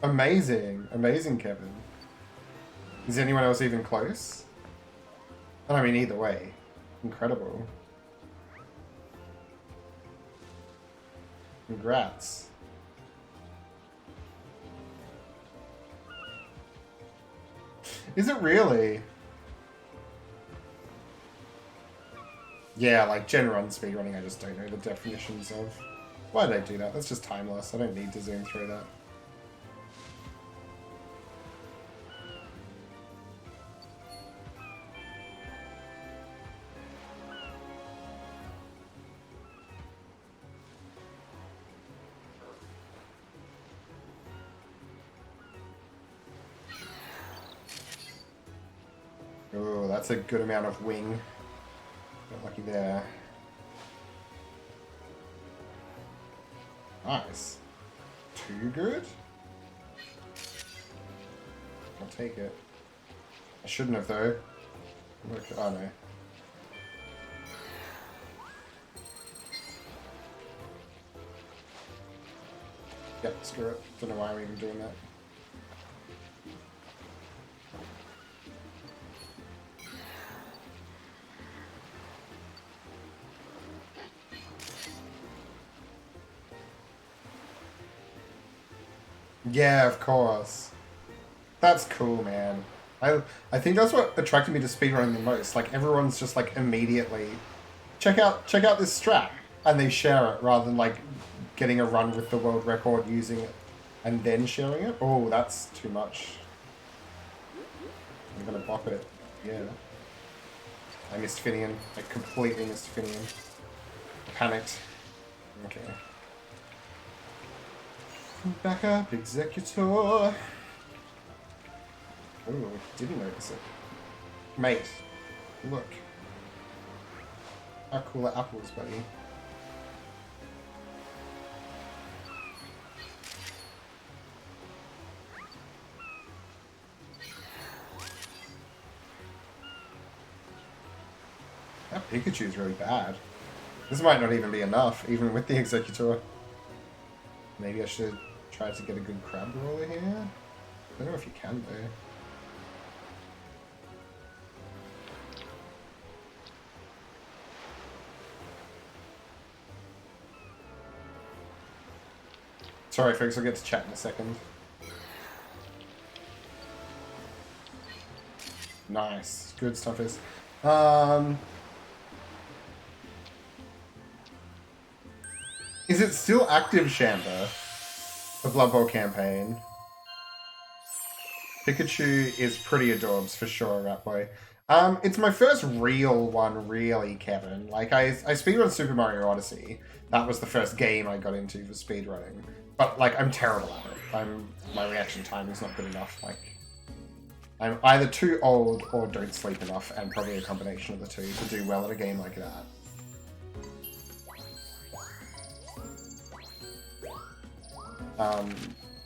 Amazing. Amazing, Kevin. Is anyone else even close? I mean, either way. Incredible. Congrats. Is it really? Yeah, like Gen Run speedrunning, I just don't know the definitions of. Why did I do that? That's just timeless. I don't need to zoom through that. that's a good amount of wing. Got lucky there. Nice. Too good? I'll take it. I shouldn't have though. Look, oh no. Yep, screw it. Don't know why I'm even doing that. Yeah, of course. That's cool, man. I think that's what attracted me to speedrunning the most. Like everyone's just like immediately check out this strat, and they share it rather than like getting a run with the world record using it and then sharing it. Oh, that's too much. I'm gonna bop it. Yeah. I missed Finian. I completely missed Finian. Panicked. Okay. Back up, Executor. Oh, didn't notice it. Mate, look. How cool are apples, buddy? That Pikachu's really bad. This might not even be enough, even with the Executor. Maybe I should try to get a good crab roller here? I don't know if you can, though. Sorry, folks, I'll get to chat in a second. Nice. Good stuff is. Is it still active, Shamba? The Blood Bowl campaign. Pikachu is pretty adorbs for sure, that way. It's my first real one, really, Kevin. Like, I speedrun Super Mario Odyssey. That was the first game I got into for speedrunning. But, like, I'm terrible at it. My reaction time is not good enough. Like, I'm either too old or don't sleep enough, and probably a combination of the two to do well at a game like that.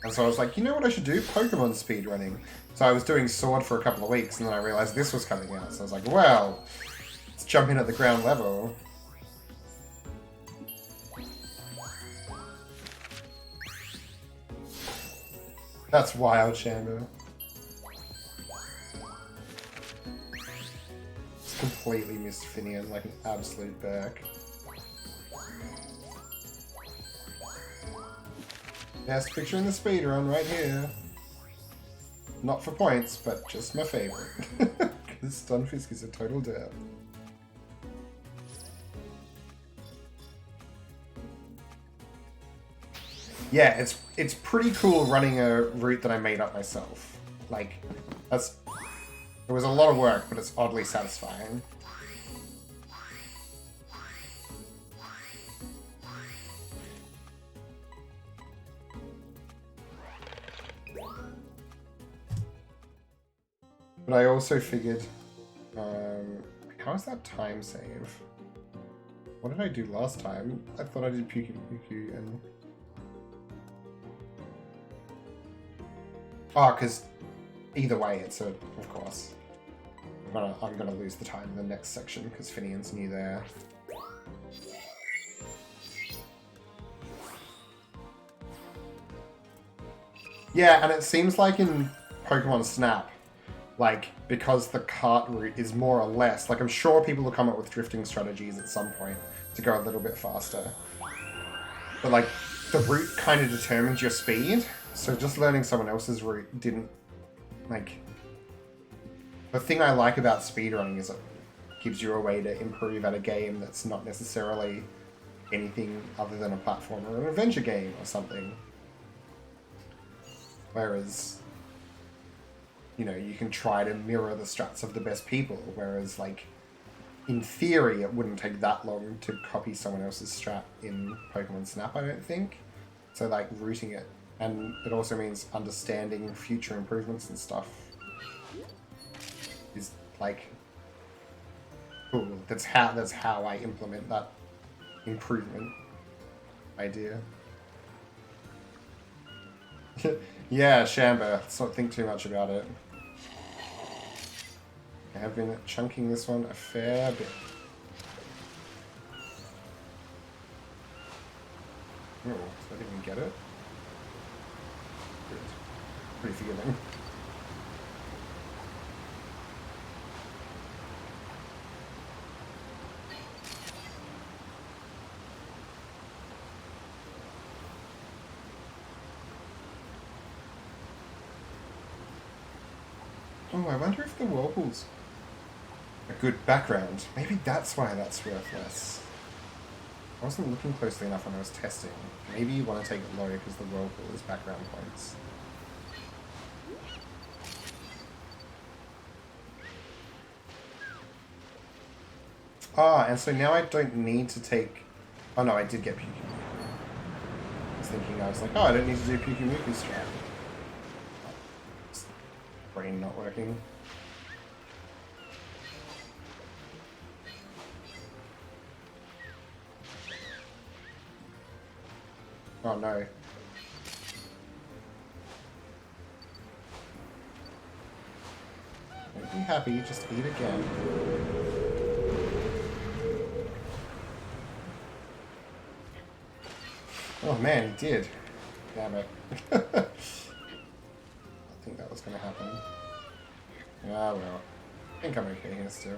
And so I was like, you know what I should do? Pokemon speedrunning. So I was doing Sword for a couple of weeks, and then I realized this was coming out. So I was like, well, let's jump in at the ground level. That's wild, Shamba. It's completely missed Finian like an absolute berk. Best picture in the speedrun right here. Not for points, but just my favorite. Because Stunfisk is a total derp. Yeah, it's pretty cool running a route that I made up myself. Like, it was a lot of work, but it's oddly satisfying. But I also figured, how's that time save? What did I do last time? I thought I did Puku and... Oh, because either way, it's a, of course. I'm gonna lose the time in the next section because Finian's new there. Yeah, and it seems like in Pokemon Snap, like, because the cart route is more or less, like, I'm sure people will come up with drifting strategies at some point to go a little bit faster. But, like, the route kind of determines your speed, so just learning someone else's route didn't, like... The thing I like about speedrunning is it gives you a way to improve at a game that's not necessarily anything other than a platformer or an adventure game or something. Whereas... you know, you can try to mirror the strats of the best people, whereas, like, in theory, it wouldn't take that long to copy someone else's strat in Pokemon Snap, I don't think. So, like, routing it. And it also means understanding future improvements and stuff is, like, Cool. That's how I implement that improvement idea. Yeah, Shamba. Let's not think too much about it. I have been chunking this one a fair bit. Oh, so I didn't even get it. Good. Pretty forgiving. Oh, I wonder if the Whirlpool's a good background. Maybe that's why that's worth less. I wasn't looking closely enough when I was testing. Maybe you want to take it low because the Whirlpool is background points. Ah, and so now I don't need to take... Oh no, I did get Puki. I was like, oh, I don't need to do Puki strat. Brain not working. Oh no. Don't be happy, just eat again. Oh man, he did. Damn it. I think that was gonna happen. Ah well. I think I'm okay here still.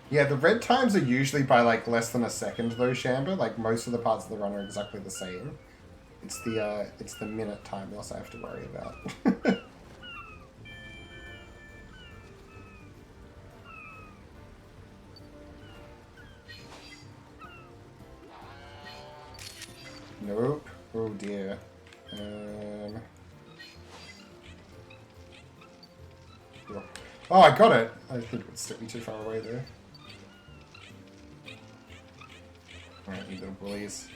Yeah, the red times are usually by like less than a second though, Shamba. Like most of the parts of the run are exactly the same. It's the minute time loss I have to worry about. Nope. Oh dear. Oh, I got it! I think it would stick me too far away there. Alright, you little bullies.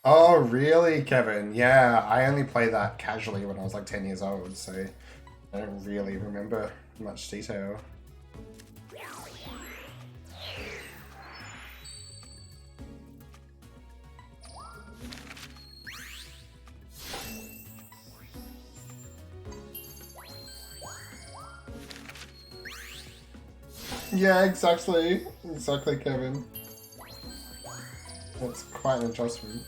Oh, really, Kevin? Yeah, I only played that casually when I was like 10 years old, so I don't really remember much detail. Yeah, exactly. Exactly, Kevin. That's quite an adjustment.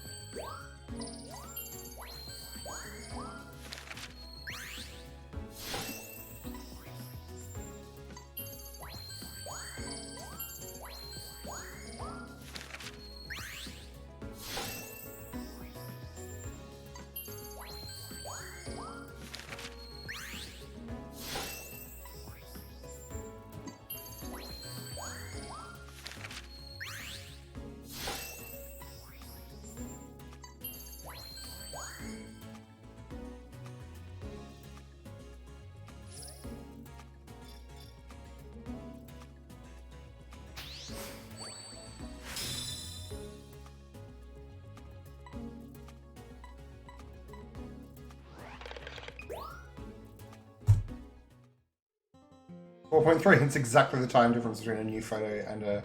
.3, it's exactly the time difference between a new photo and a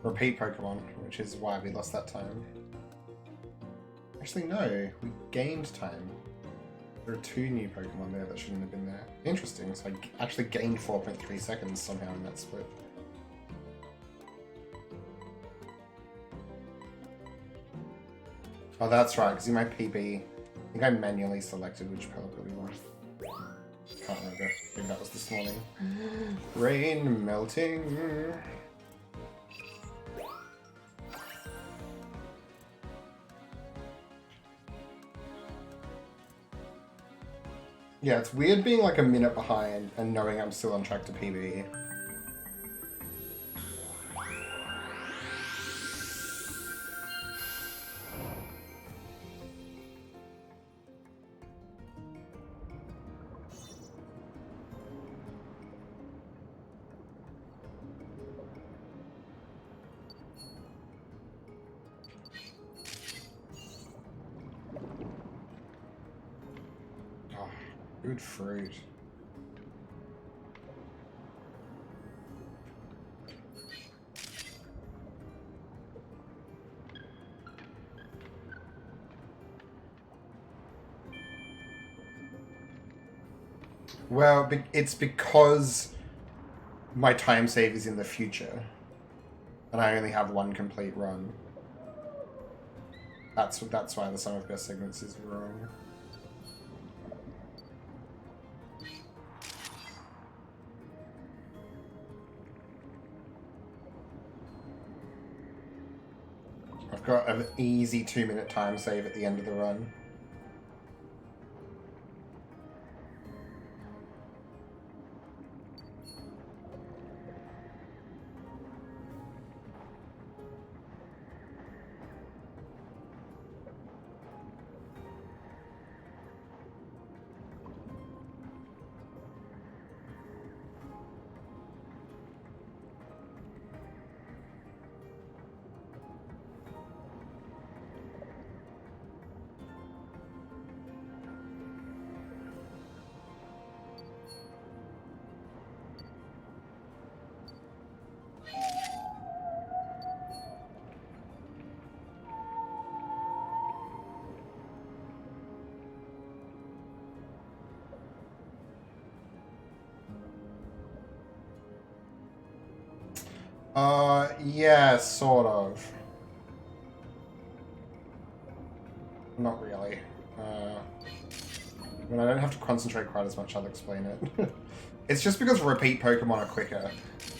repeat Pokemon, which is why we lost that time. Actually, no, we gained time. There are 2 new Pokemon there that shouldn't have been there. Interesting, so I actually gained 4.3 seconds somehow in that split. Oh, that's right, because you might PB I think I manually selected which purple we want. Can't remember. I think that was this morning. Rain melting. Yeah, it's weird being like a minute behind and knowing I'm still on track to PB. Good fruit. Well, it's because my time save is in the future, and I only have one complete run. That's why the sum of best segments is wrong. I've got an easy 2-minute time save at the end of the run. Yeah, sort of. Not really. When I don't have to concentrate quite as much, I'll explain it. It's just because repeat Pokemon are quicker.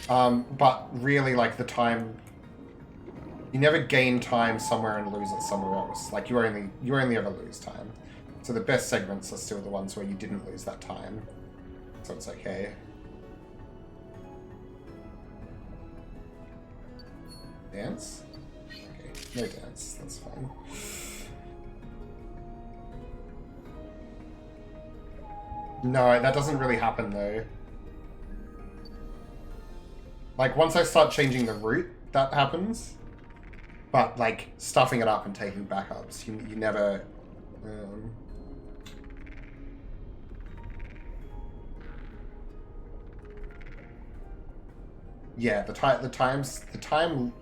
But really, like, the time... You never gain time somewhere and lose it somewhere else. Like, you only ever lose time. So the best segments are still the ones where you didn't lose that time. So it's okay. Dance? Okay, no dance, that's fine. No, that doesn't really happen though. Like, once I start changing the route, that happens. But, like, stuffing it up and taking backups, you never... Yeah, the time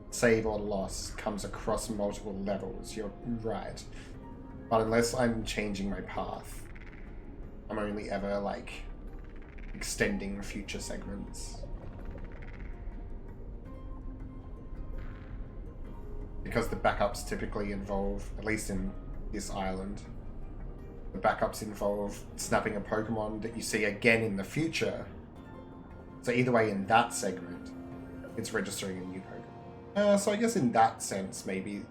save or loss comes across multiple levels, you're right. But unless I'm changing my path, I'm only ever, like, extending future segments. Because the backups typically involve, at least in this island, the backups involve snapping a Pokemon that you see again in the future. So either way, in that segment, it's registering a new Pokemon. So I guess in that sense, maybe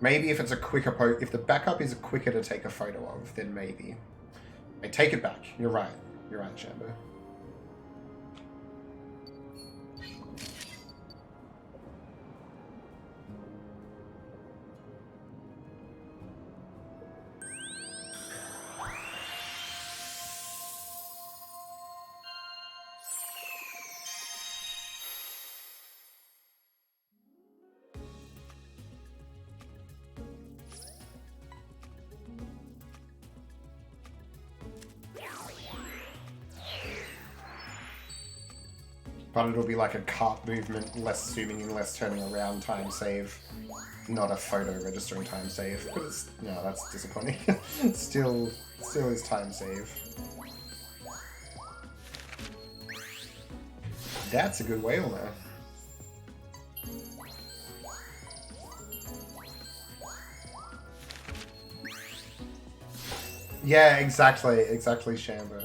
if it's a quicker if the backup is quicker to take a photo of, then maybe. I take it back. You're right. You're right, Shambo. But it'll be like a cart movement, less zooming in, less turning around time save, not a photo registering time save. But it's, no, that's disappointing. still is time save. That's a good whale now. Yeah, exactly, Shambo.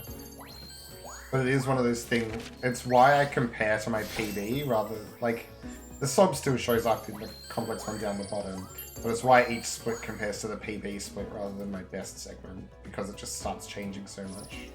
But it is one of those things. It's why I compare to my PB rather like the sob still shows up in the complex one down the bottom, but it's why each split compares to the PB split rather than my best segment because it just starts changing so much.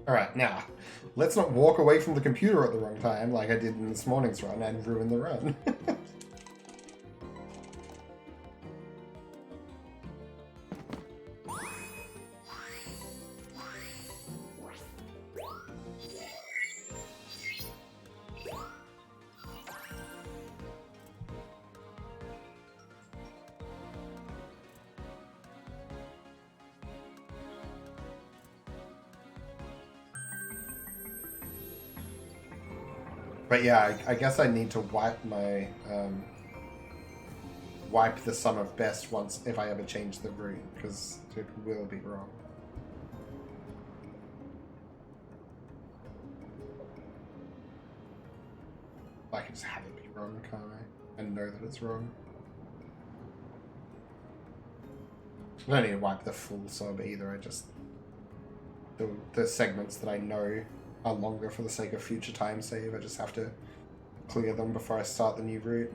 Alright, now, let's not walk away from the computer at the wrong time like I did in this morning's run and ruin the run. But yeah, I guess I need to wipe my wipe the sum of best once if I ever change the route, because it will be wrong. I can just have it be wrong, can't I? And know that it's wrong. I don't need to wipe the full sub either, I just... The segments that I know are longer for the sake of future time save, I just have to clear them before I start the new route.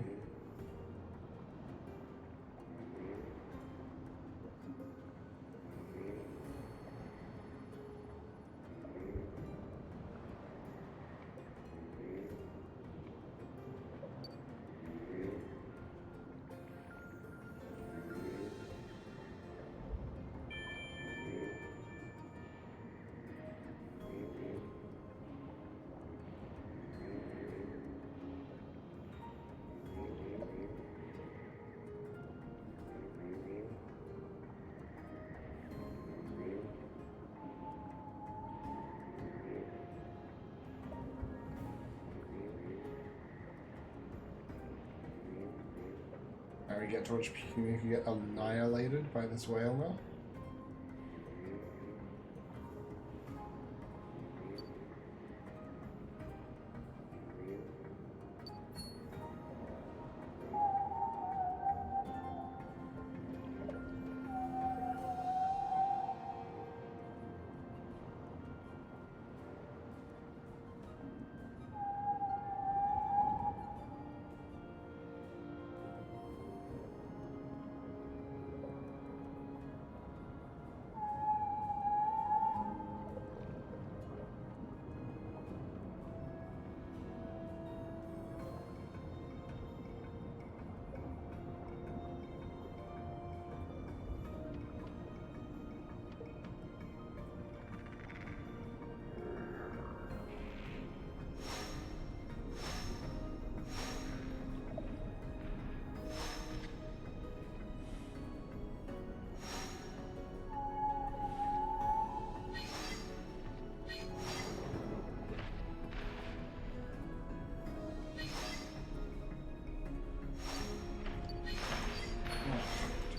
We get to which you get annihilated by this whale now.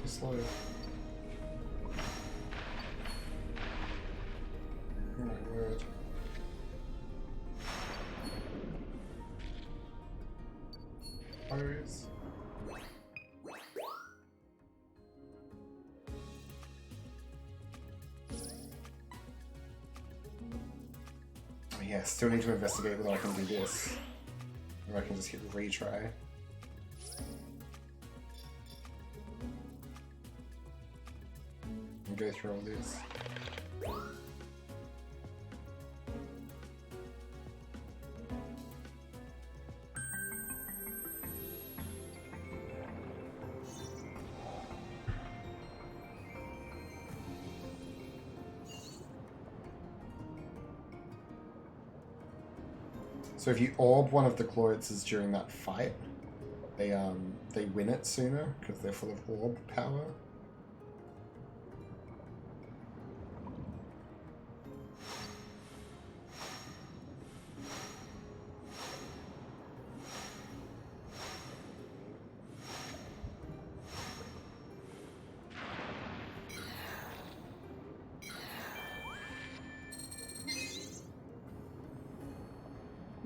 Slow. Oh my word. Pose. Oh yeah, still need to investigate whether I can do this. Or I can just hit retry. Go through all this. So if you orb one of the Cloyitses during that fight, they win it sooner because they're full of orb power.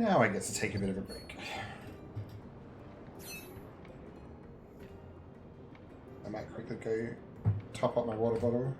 Now I get to take a bit of a break. I might quickly go top up my water bottle.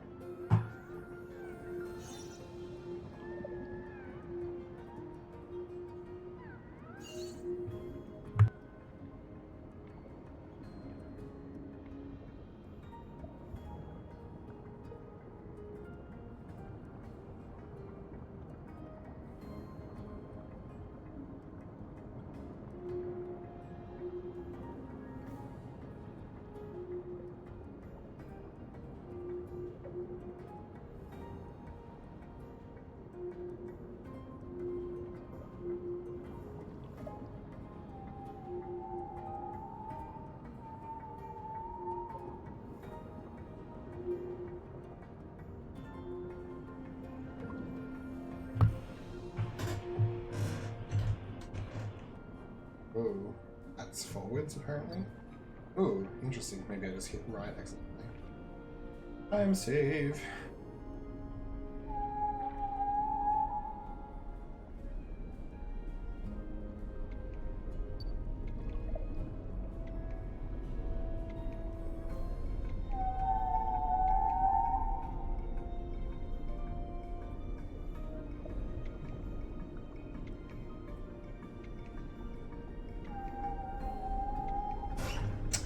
Ooh, that's forwards apparently. Ooh, interesting. Maybe I just hit right accidentally. I'm safe.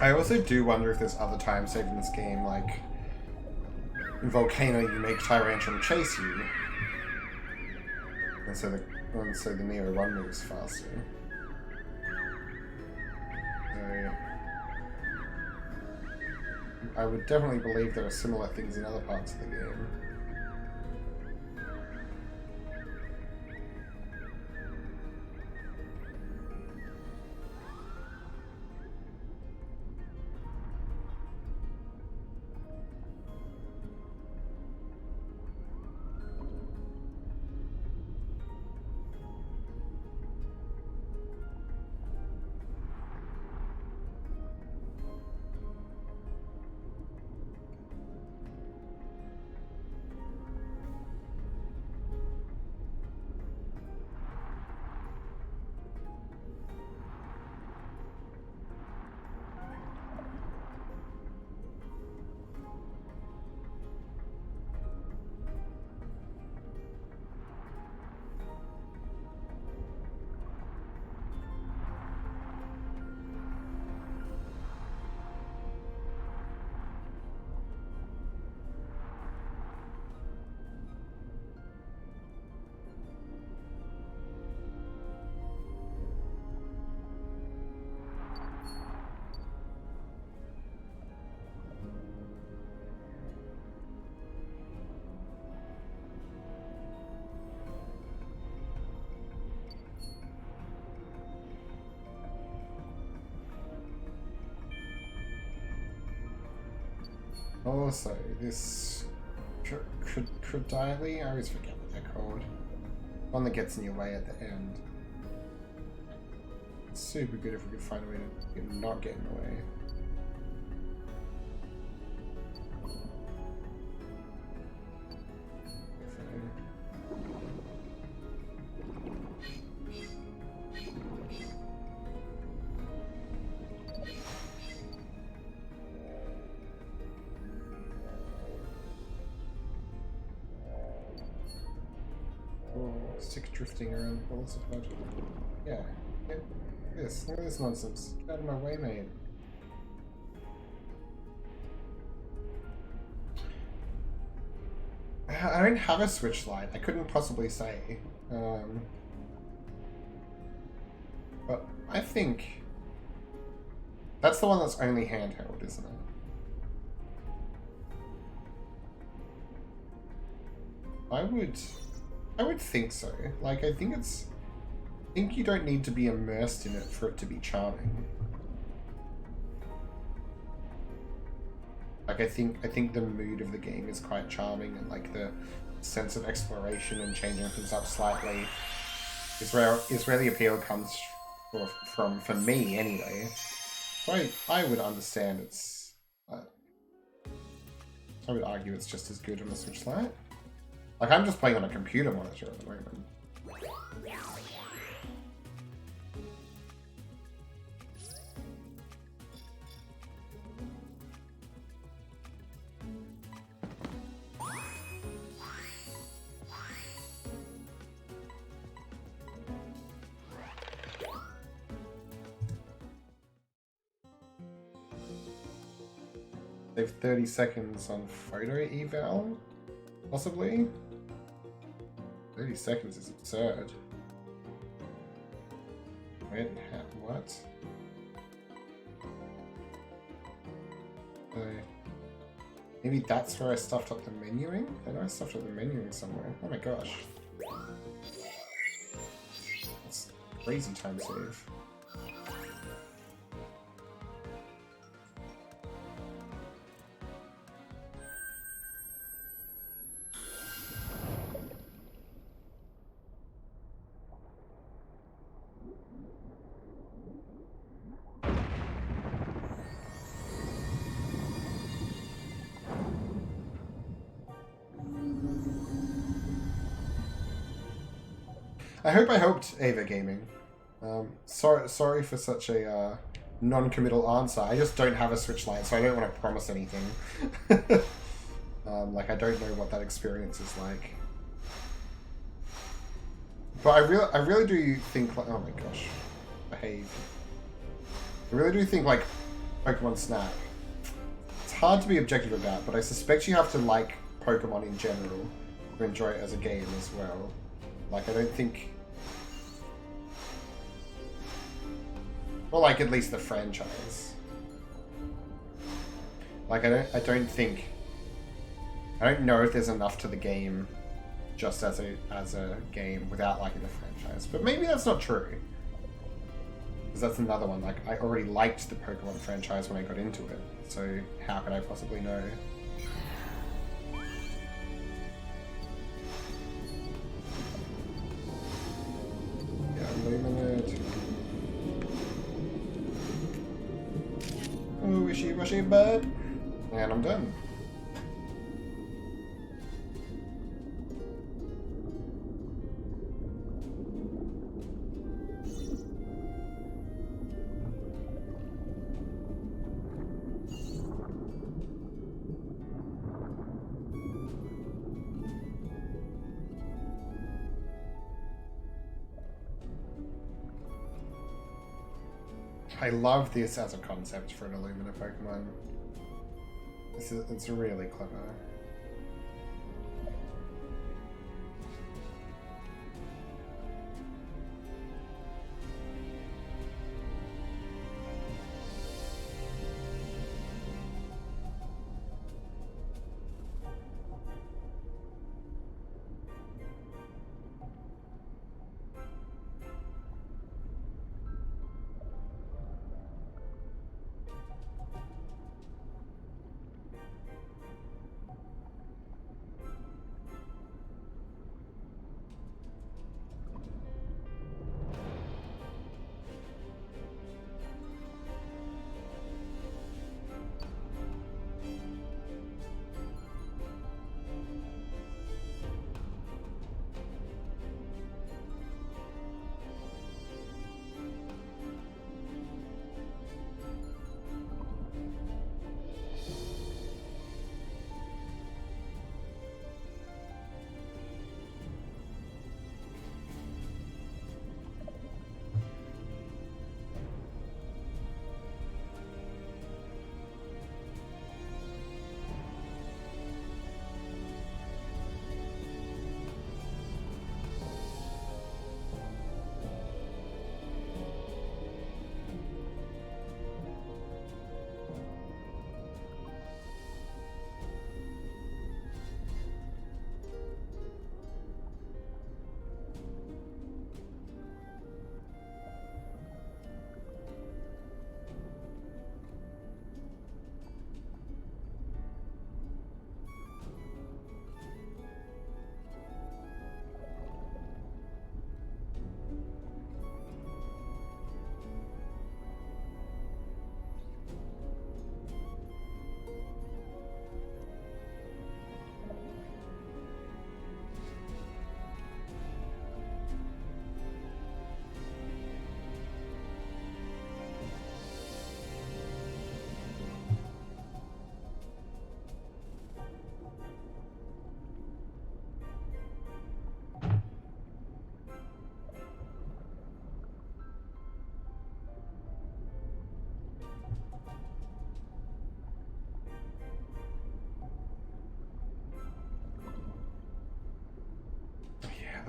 I also do wonder if there's other time save in this game, like in Volcano you make Tyrantrum chase you, and so the Neo 1 moves faster. So I would definitely believe there are similar things in other parts of the game. Also, this Credile, I always forget what they're called. One that gets in your way at the end. It's super good if we could find a way to not get in the way. Stick drifting around the balls of budget. Yeah. Look at this nonsense. Get out of my way, mate. I don't have a Switch Lite. I couldn't possibly say. But I think that's the one that's only handheld, isn't it? I would think so. Like, I think you don't need to be immersed in it for it to be charming. Like, I think the mood of the game is quite charming, and like the sense of exploration and changing things up slightly is where the appeal comes from for me anyway. So I would understand it's. I would argue it's just as good on the Switch Lite. Like, I'm just playing on a computer monitor at the moment. Save 30 seconds on photo eval, possibly? 30 seconds is absurd. Wait, what? Maybe that's where I stuffed up the menuing? I know I stuffed up the menuing somewhere. Oh my gosh. That's crazy time save. I hope I helped Ava Gaming. Sorry for such a non-committal answer. I just don't have a Switch Lite, so I don't want to promise anything. Like, I don't know what that experience is like. But I really do think, like, oh my gosh, behave. I really do think, like, Pokemon Snap. It's hard to be objective about, but I suspect you have to like Pokemon in general to enjoy it as a game as well. Like, I don't think... Well, like, at least the franchise. Like, I don't think... I don't know if there's enough to the game just as a game without liking the franchise. But maybe that's not true. Because that's another one. Like, I already liked the Pokemon franchise when I got into it. So, how could I possibly know? Illuminate. Oh, wishy-washy bud. And I'm done. I love this as a concept for an Illumina Pokemon. It's really clever.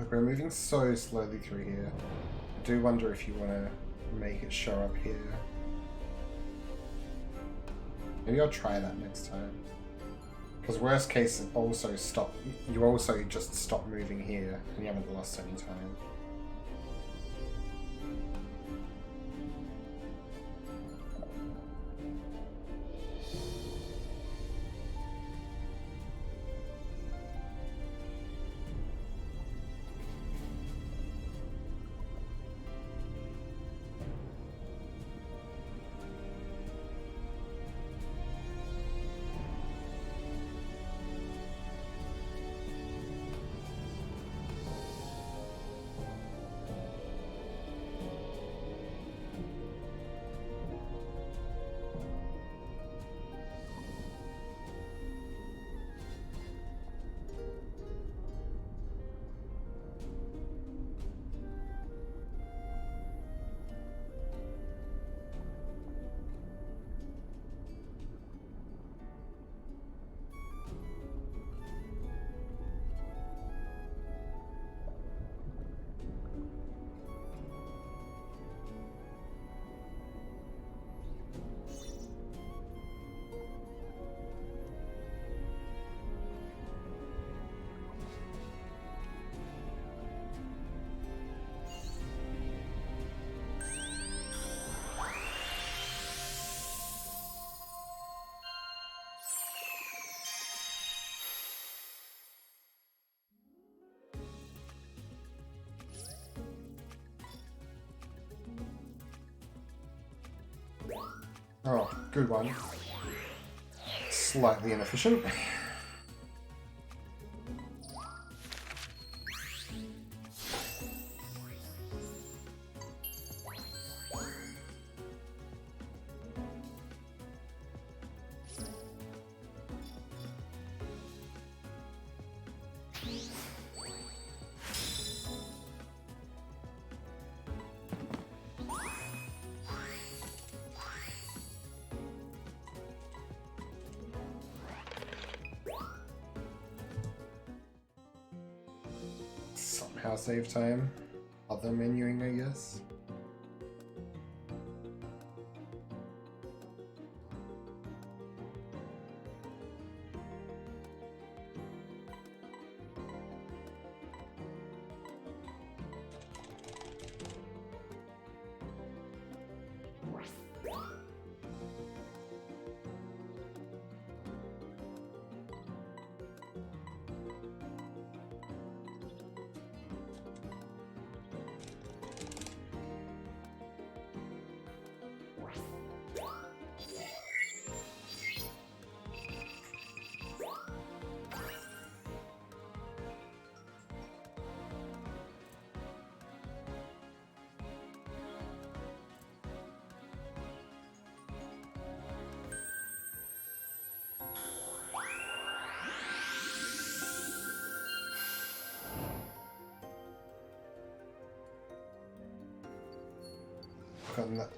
Look, we're moving so slowly through here. I do wonder if you want to make it show up here. Maybe I'll try that next time. Because worst case, also stop. You also just stop moving here, and you haven't lost any time. Oh, good one. Slightly inefficient. Somehow save time. Other menuing, I guess.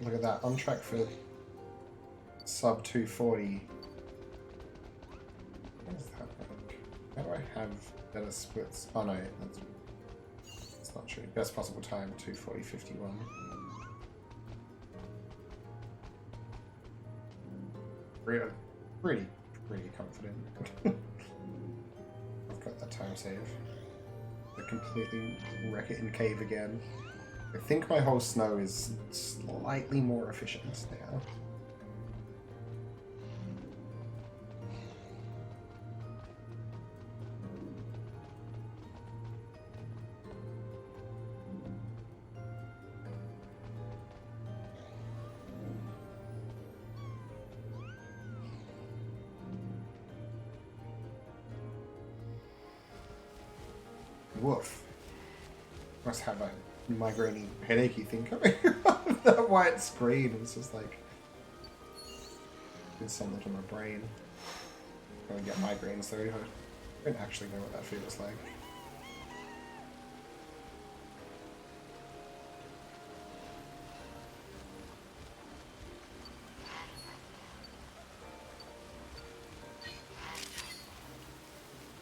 Look at that, on track for sub 240. What does that like? How do I have better splits? Oh no, that's not true. Best possible time, 240.51. Pretty confident. I've got that time save. I completely wreck it in cave again. I think my whole snow is slightly more efficient now. Woof. Must have a migraine headachy thing coming off that white screen. It's just like did something to my brain. I'm gonna get migraines though. I don't actually know what that feels like.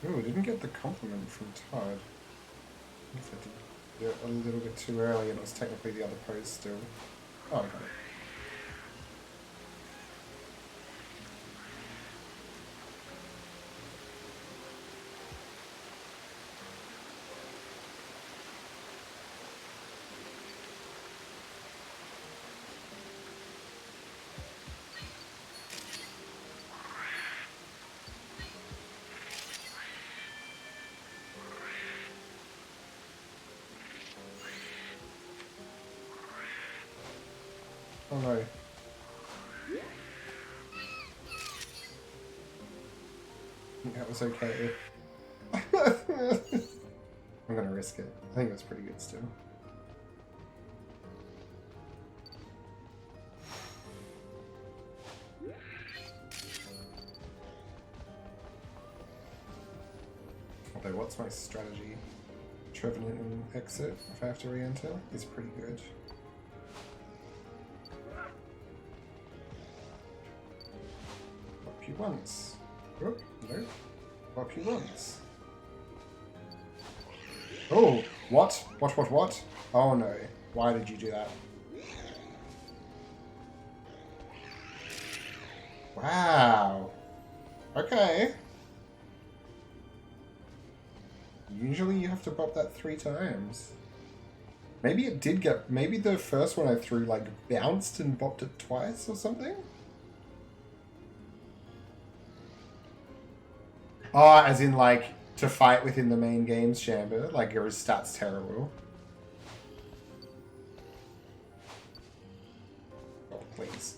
Ooh, didn't get the compliment from Todd. I did do it a little bit too early and it was technically the other pose still. Oh, okay. Oh no. I think that was okay. I'm gonna risk it. I think it was pretty good still. Although, what's my strategy? Trevenant and exit, if I have to re-enter, is pretty good. Pop you once. Oh, no. Pop you once. Oh, what? What? Oh no. Why did you do that? Wow. Okay. Usually you have to pop that 3 times. Maybe it did get... Maybe the first one I threw, like, bounced and bopped it twice or something? Oh, as in, like, to fight within the main game's chamber? Like, your stats terrible. Oh, please.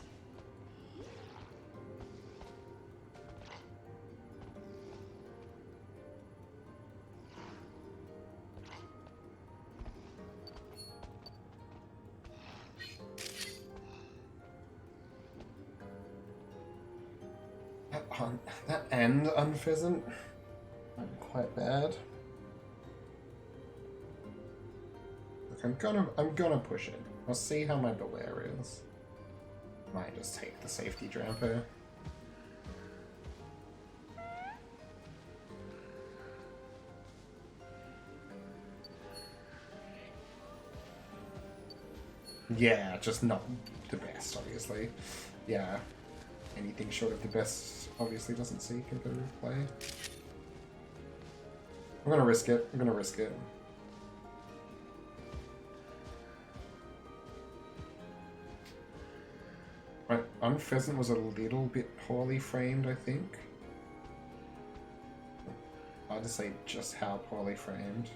That end unpheasant, quite bad. Look, I'm gonna push it. I'll see how my Beware is. Might just take the safety Drampo. Yeah, just not the best, obviously. Yeah. Anything short of the best obviously doesn't see competitive play. I'm gonna risk it. My Unpheasant was a little bit poorly framed, I think. Hard to say just how poorly framed.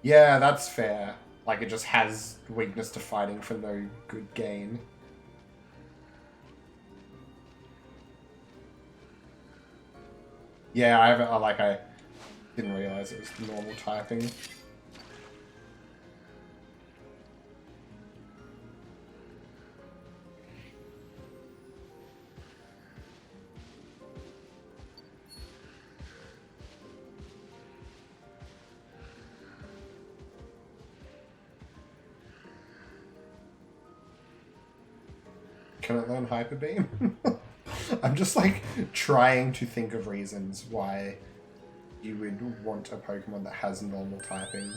Yeah, that's fair. Like, it just has weakness to fighting for no good gain. Yeah, I didn't realize it was normal typing. Can it learn Hyper Beam? I'm just like trying to think of reasons why you would want a Pokemon that has normal typing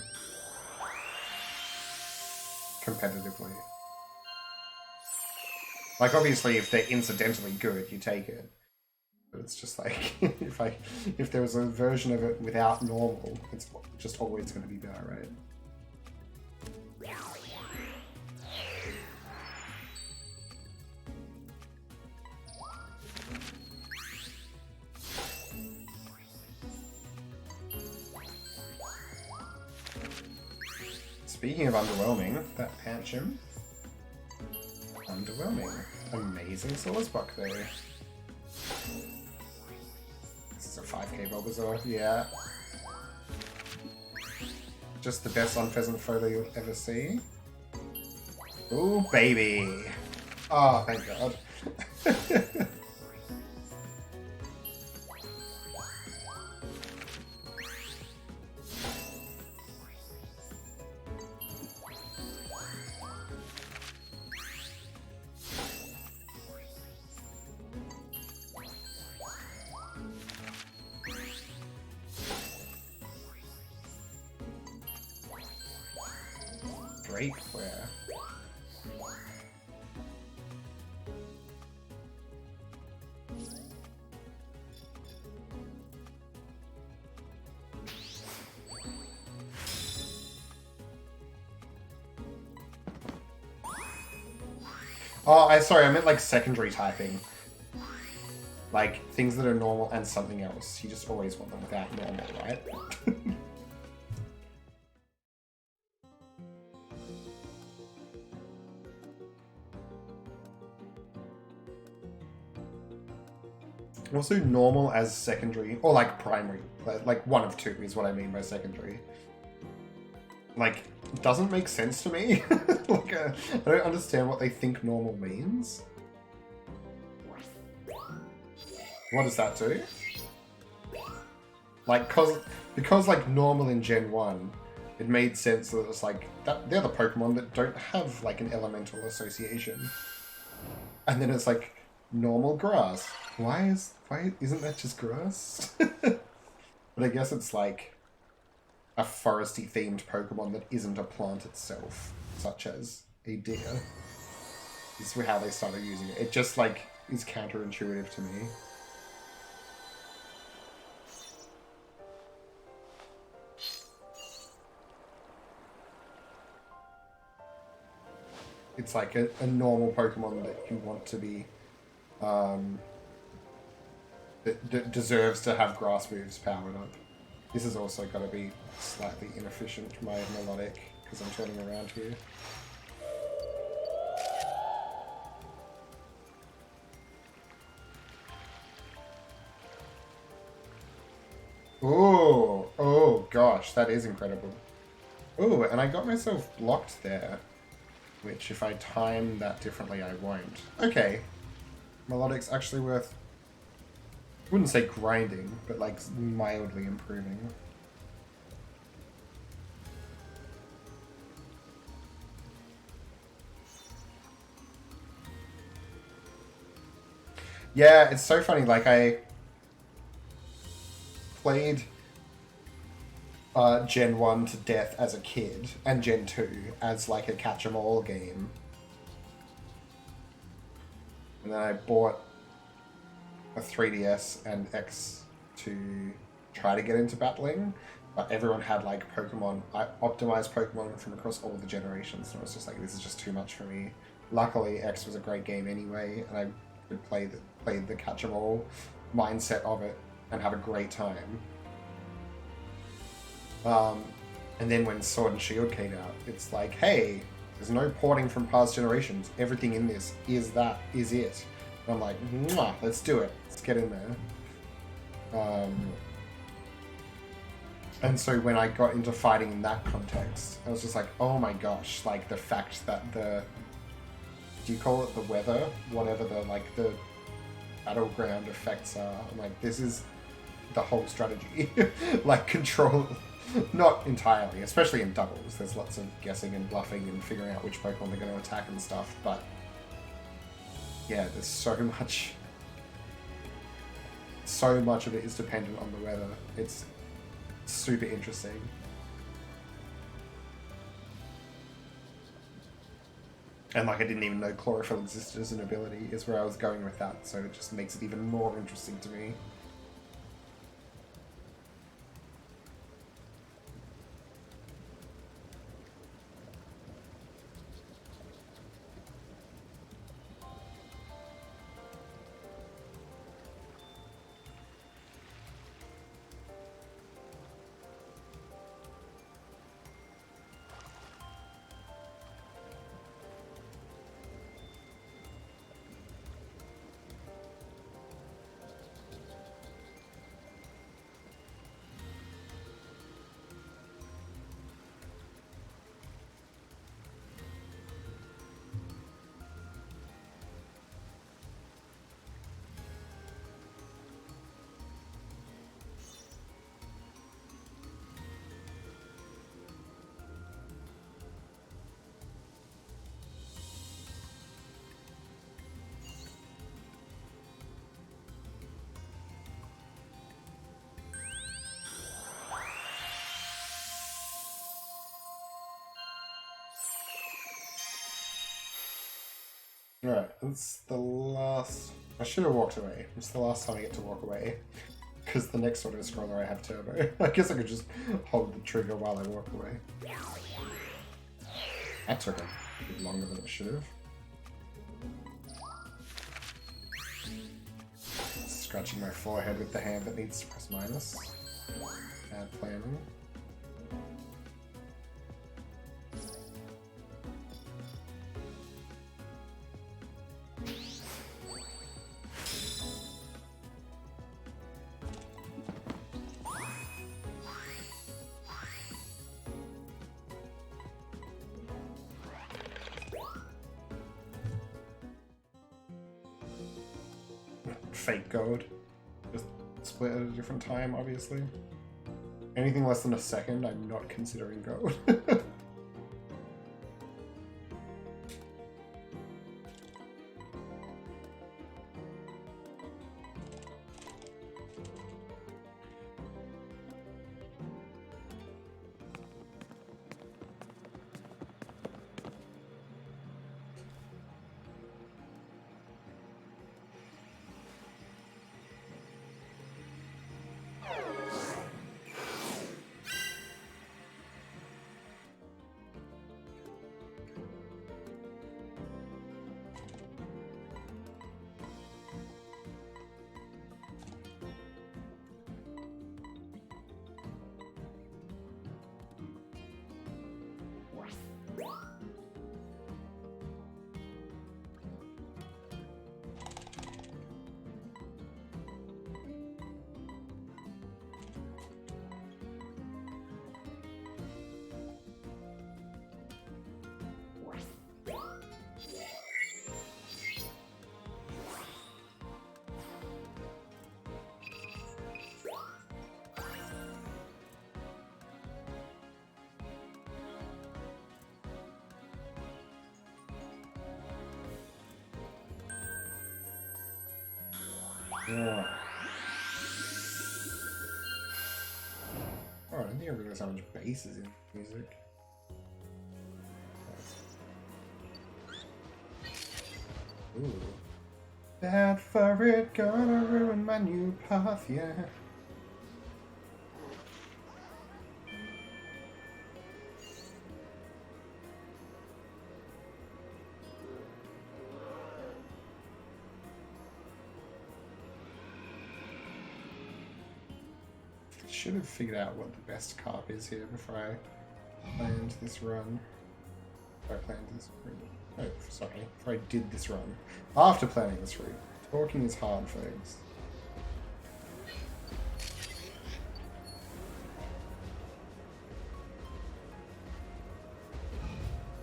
competitively. Like, obviously, if they're incidentally good, you take it. But it's just like, if there was a version of it without normal, it's just always going to be better, right? Speaking of underwhelming, that Pancham. Underwhelming. Amazing Sourcebuck though. This is a 5k Bulbasaur, yeah. Just the best Unpheasant photo you'll ever see. Ooh, baby! Oh, thank God. great rare. Oh, sorry, I meant like secondary typing. Like, things that are normal and something else. You just always want them without normal, right? Also normal as secondary, or like primary. Like one of two is what I mean by secondary. Like, doesn't make sense to me. Like, I don't understand what they think normal means. What does that do? Like, because like normal in Gen 1, it made sense that it's like, they're the Pokemon that don't have like an elemental association. And then it's like, normal grass. Why isn't that just grass? But I guess it's like a foresty themed Pokemon that isn't a plant itself, such as a deer. This is how they started using it. It just like is counterintuitive to me. It's like a normal Pokemon that you want to be, that deserves to have grass moves powered up. This has also got to be slightly inefficient, my melodic, because I'm turning around here. Oh, oh gosh, that is incredible. Oh, and I got myself blocked there, which if I time that differently, I won't. Okay, melodic's actually worth, I wouldn't say grinding, but like mildly improving. Yeah, it's so funny, like I played Gen 1 to death as a kid, and Gen 2 as like a catch-em-all game. And then I bought a 3DS and X to try to get into battling, but everyone had like Pokemon, optimized Pokemon from across all the generations, and I was just like, this is just too much for me. Luckily, X was a great game anyway, and I could play the catch-em-all mindset of it and have a great time. And then when Sword and Shield came out, it's like, hey, there's no porting from past generations. Everything in this is it. And I'm like, mwah, let's do it. Let's get in there. And so when I got into fighting in that context, I was just like, oh my gosh, like the fact that do you call it the weather? Whatever the battleground effects are. I'm like, this is the whole strategy. Like control, not entirely, especially in doubles. There's lots of guessing and bluffing and figuring out which Pokemon they're going to attack and stuff, but yeah, there's so much of it is dependent on the weather. It's super interesting. And like I didn't even know Chlorophyll existed as an ability is where I was going with that, so it just makes it even more interesting to me. Alright, it's the last... I should have walked away. It's the last time I get to walk away. Because the next auto-scroller I have turbo. I guess I could just hold the trigger while I walk away. That took a bit longer than it should have. Scratching my forehead with the hand that needs to press minus. Bad planning. Fake gold. Just split at a different time, obviously. Anything less than a second, I'm not considering gold. Yeah. Oh, I didn't think I realized how much bass is in music. Ooh. Bad for it, gonna ruin my new path, yeah. Should have figured out what the best carp is here before I planned this run. If I planned this route. Oh, sorry. If I did this run. After planning this route. Talking is hard, folks.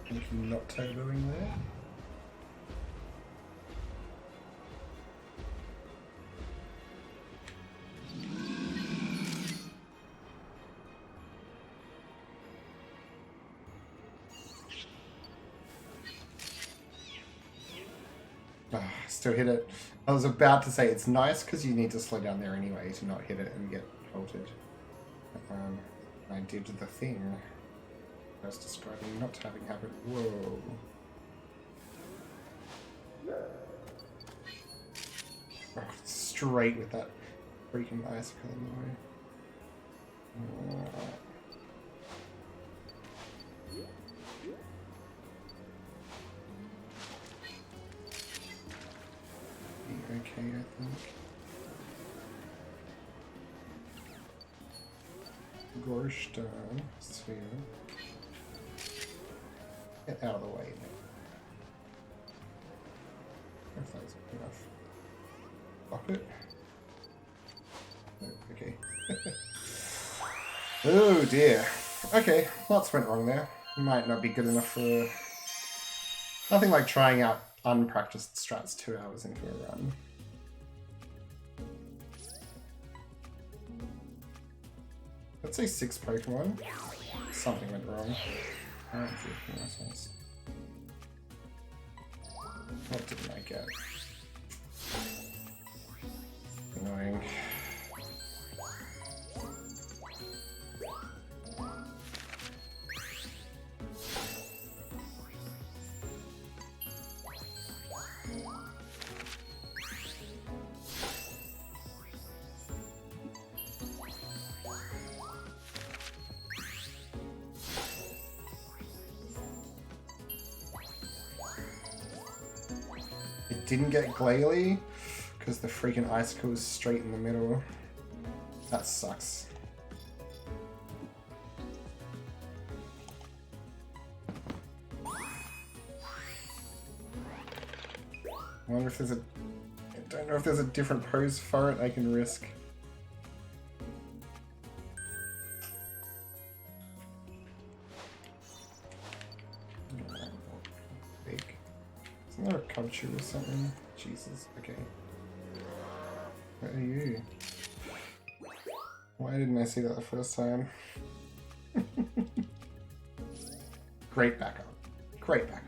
Thank you, not turboing there. Still hit it. I was about to say it's nice because you need to slow down there anyway to not hit it and get halted. I did the thing I was describing not having happen. Whoa. Oh, straight with that freaking bicycle in the way. Okay, I think. Gorstone sphere. Get out of the way now. If that's enough. Lock it. No, okay. Oh dear. Okay, lots went wrong there. Might not be good enough for... Nothing like trying out unpracticed strats 2 hours into a run. Let's say 6 Pokemon. Something went wrong. What didn't I get? Annoying. It didn't get Glalie because the freaking icicle was straight in the middle. That sucks. I wonder if there's a... I don't know if there's a different pose for it I can risk. Big. Isn't there a culture or something? Jesus, okay. What are you? Why didn't I see that the first time? Great backup. Great backup.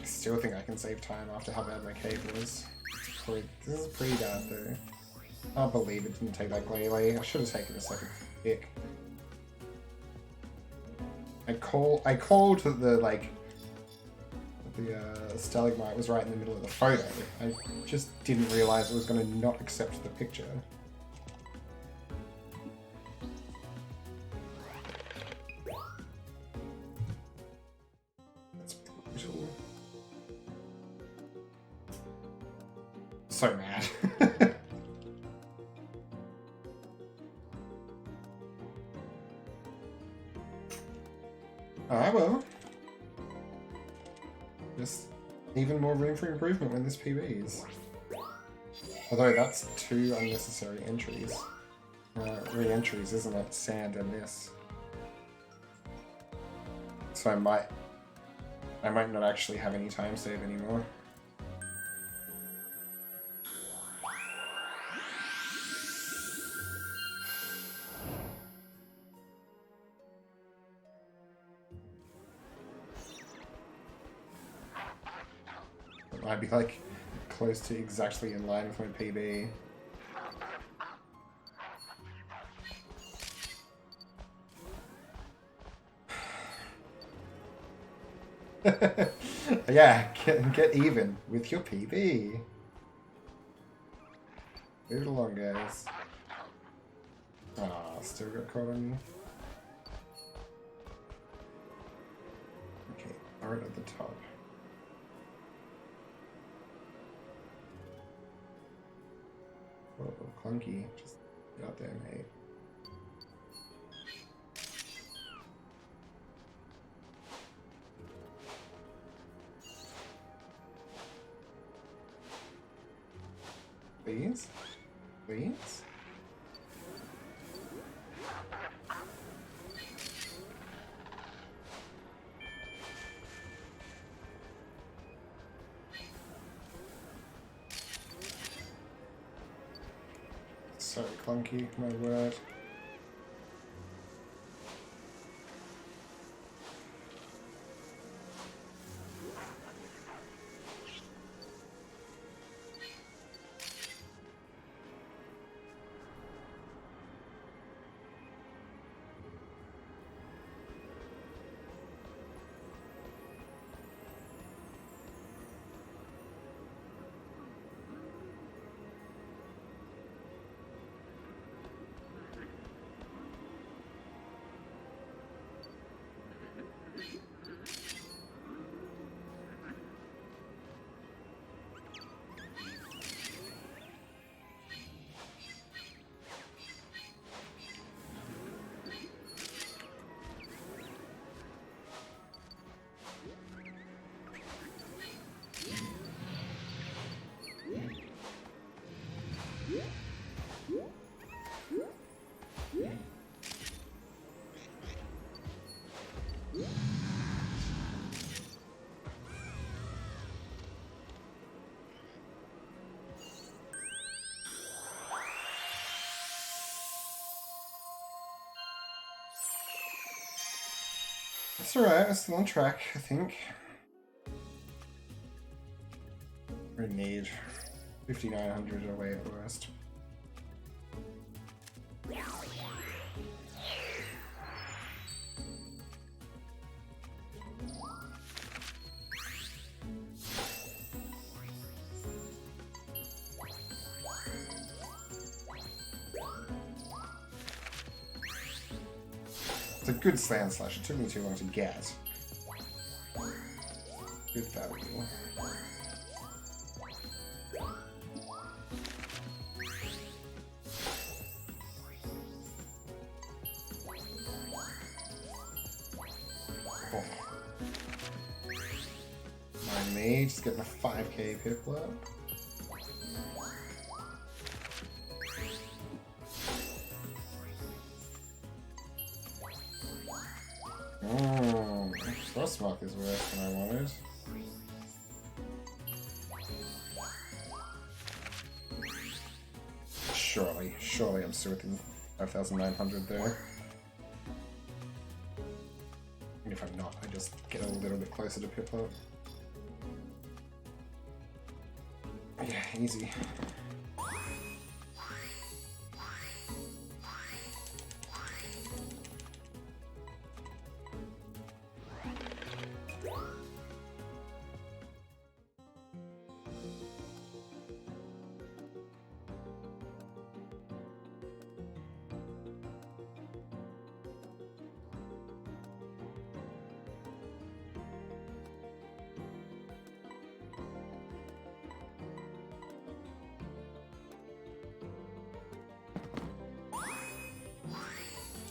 I still think I can save time after how bad my cave was. This is pretty bad though. I can't believe it didn't take that Glalie. I should have taken a second pick. I called the stalagmite was right in the middle of the photo. I just didn't realize it was going to not accept the picture. That's brutal. So mad. Ah, well. Just even more room for improvement when this PBs. Although that's 2 unnecessary entries. Re-entries, isn't it? Sand and this. So I might not actually have any time save anymore. I'd be like close to exactly in line with my PB. Yeah, get even with your PB. Move it along, guys. Ah, still got caught on you. Okay, right at the top. Whoa, clunky. Just get out there, mate. Please? Please? So clunky, my word. That's alright, I'm still on track, I think. We need 5,900 away at worst. It's a good Sand Slash. It took me too long to get. Good value. Oh. Mind me, just getting a 5k Piplup. Frostmark is worse than I wanted. Surely I'm still within 5,900 there. And if I'm not, I just get a little bit closer to Piplup. Yeah, easy.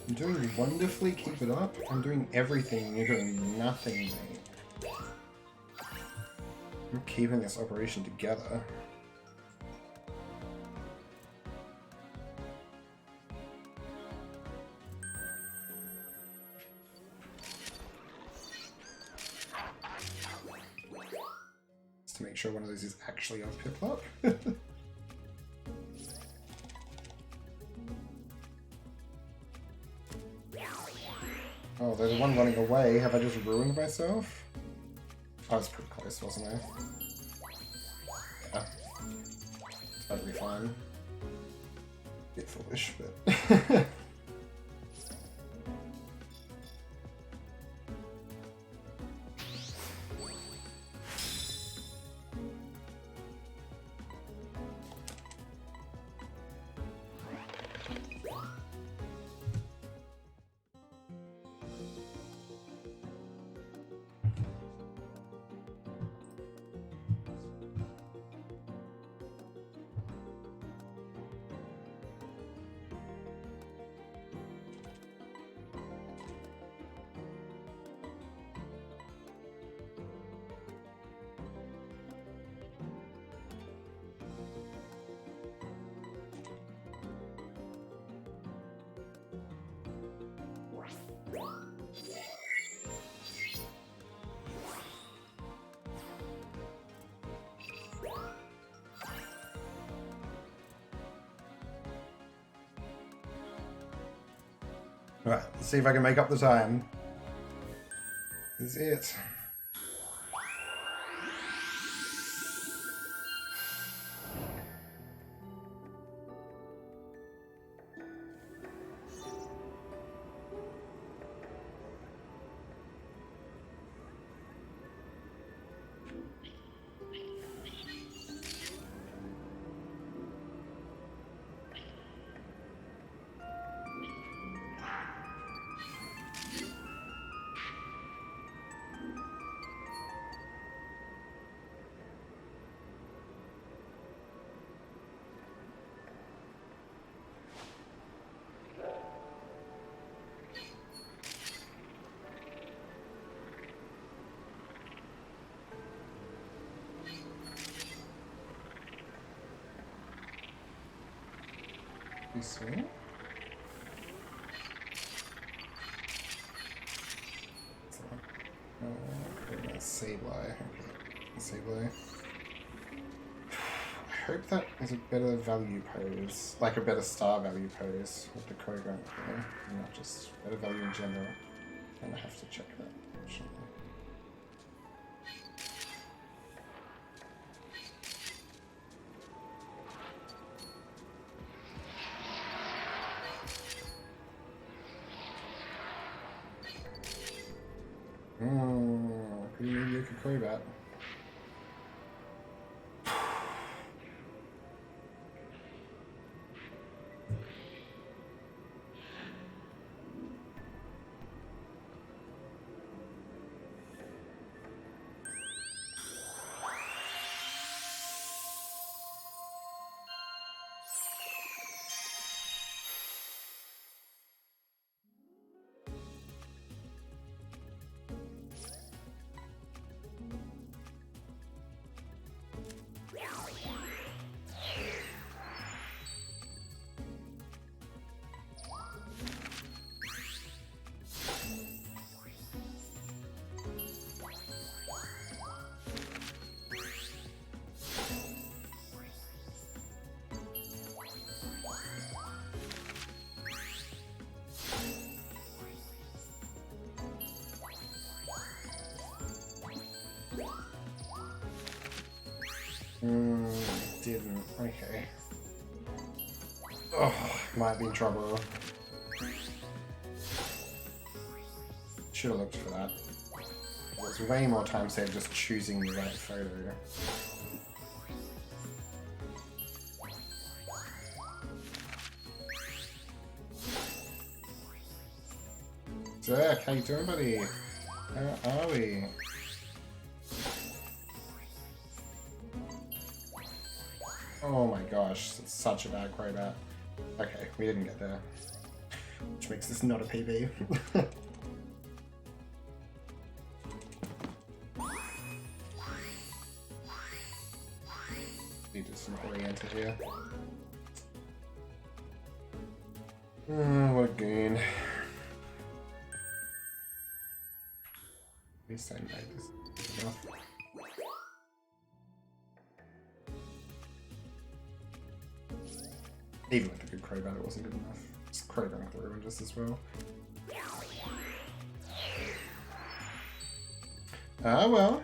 I'm doing wonderfully, keep it up. I'm doing everything, you're doing nothing, mate. I'm keeping this operation together. Just to make sure one of those is actually on Piplup. Oh, there's the one running away. Have I just ruined myself? I was pretty close, wasn't I? Yeah. Totally fine. Bit foolish, but... Right, let's see if I can make up the time. This is it. This way. Sableye. Sableye. I hope that is a better value pose, like a better star value pose with the Koga there, and not just better value in general. And I have to check that, actually. Pretty mediocre Crobat. Didn't. Okay. Oh, might be in trouble. Should have looked for that. There's way more time saved just choosing the right photo. Zach, how you doing, buddy? How are we? Oh my gosh, that's such a bad Crobat. Okay, we didn't get there. Which makes this not a PB. Need to some Orienta here. What a goon. At least I know this is enough. Even with a good Crobat, it wasn't good enough. It's Crobat through and just as well. Ah, well.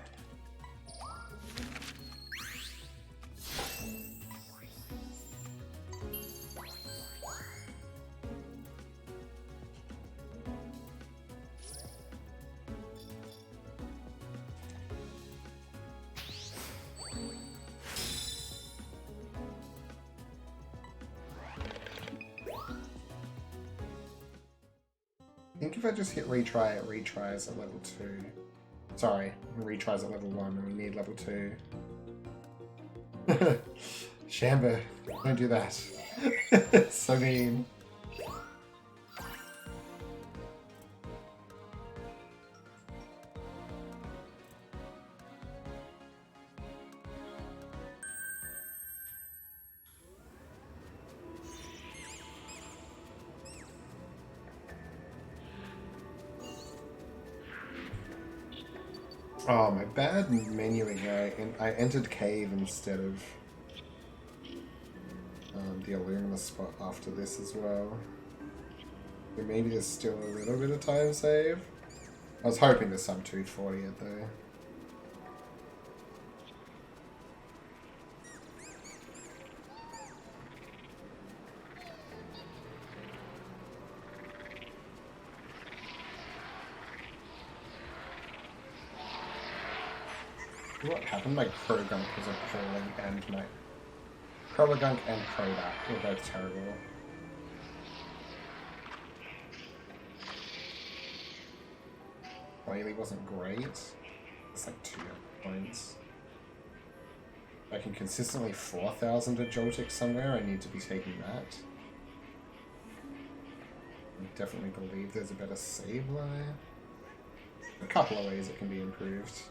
I think if I just hit retry, it retries at level 2. Sorry, it retries at level 1 and we need level 2. Shamba, don't do that. It's so mean. Oh, my bad menuing here. I entered cave instead of the Illumina spot after this as well. But maybe there's still a little bit of time save. I was hoping to sub 240 it though. What happened? My Crogunk was appalling and my Crobagunk and Crobat were both terrible. Whaley wasn't great. It's like 2 points. If I can consistently 4,000 a Joltik somewhere, I need to be taking that. I definitely believe there's a better save line. A couple of ways it can be improved.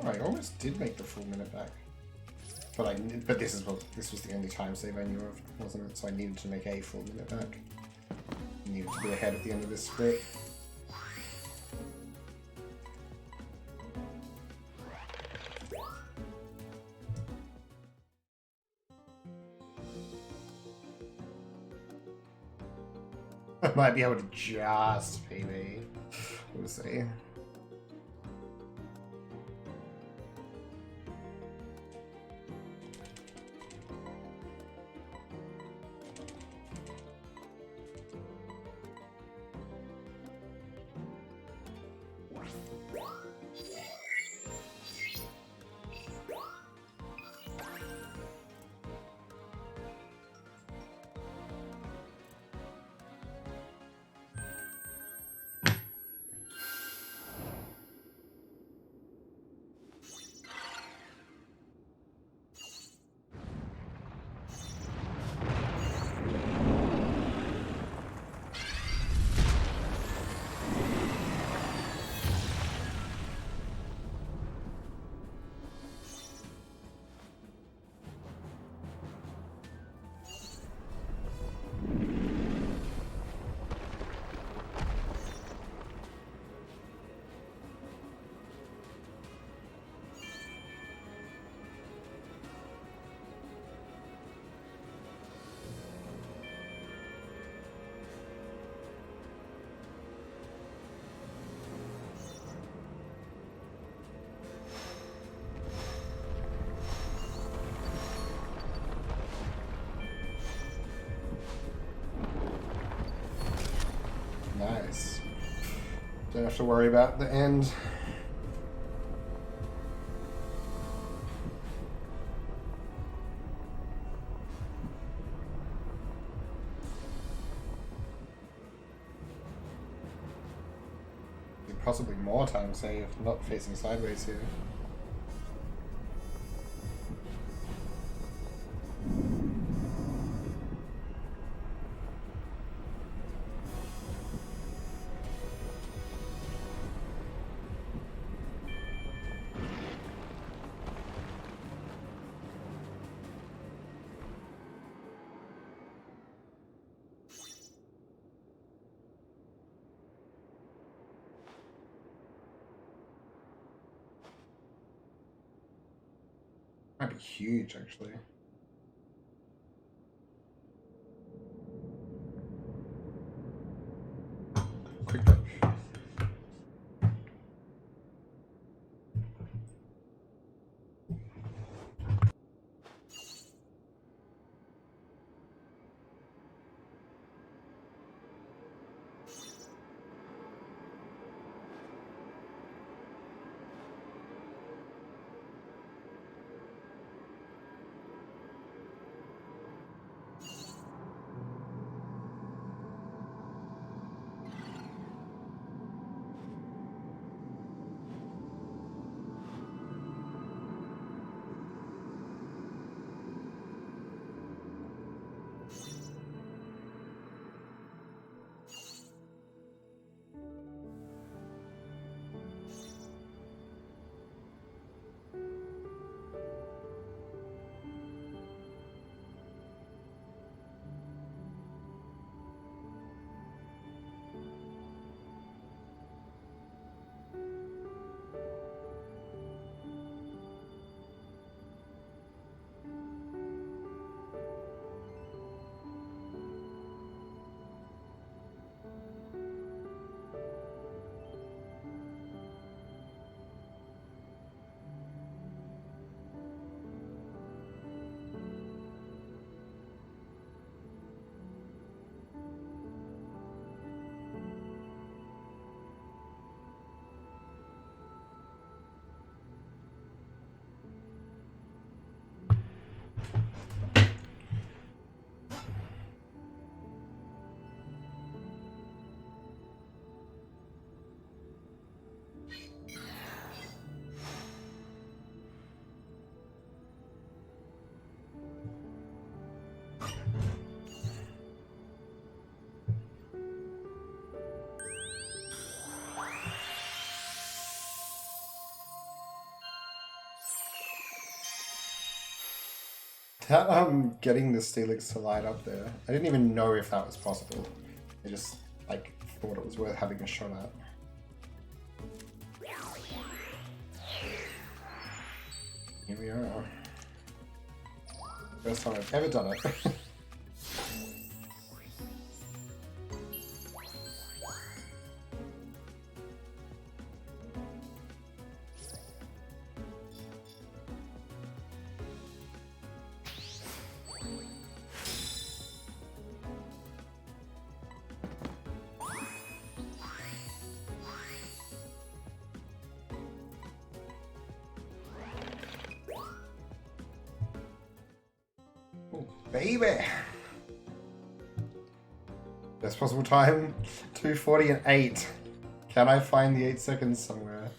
Oh, I almost did make the full minute back. But this was the only time save I knew of, wasn't it? So I needed to make a full minute back. I needed to be ahead at the end of this split. I might be able to just PB. We'll see. Nice. Don't have to worry about the end. Possibly more time save, not facing sideways here. Might be huge, actually. Quick break. That getting the Steelix to light up there, I didn't even know if that was possible. I just like thought it was worth having a shot at. Here we are. First time I've ever done it. Baby! Best possible time, 2:40 and 8. Can I find the 8 seconds somewhere?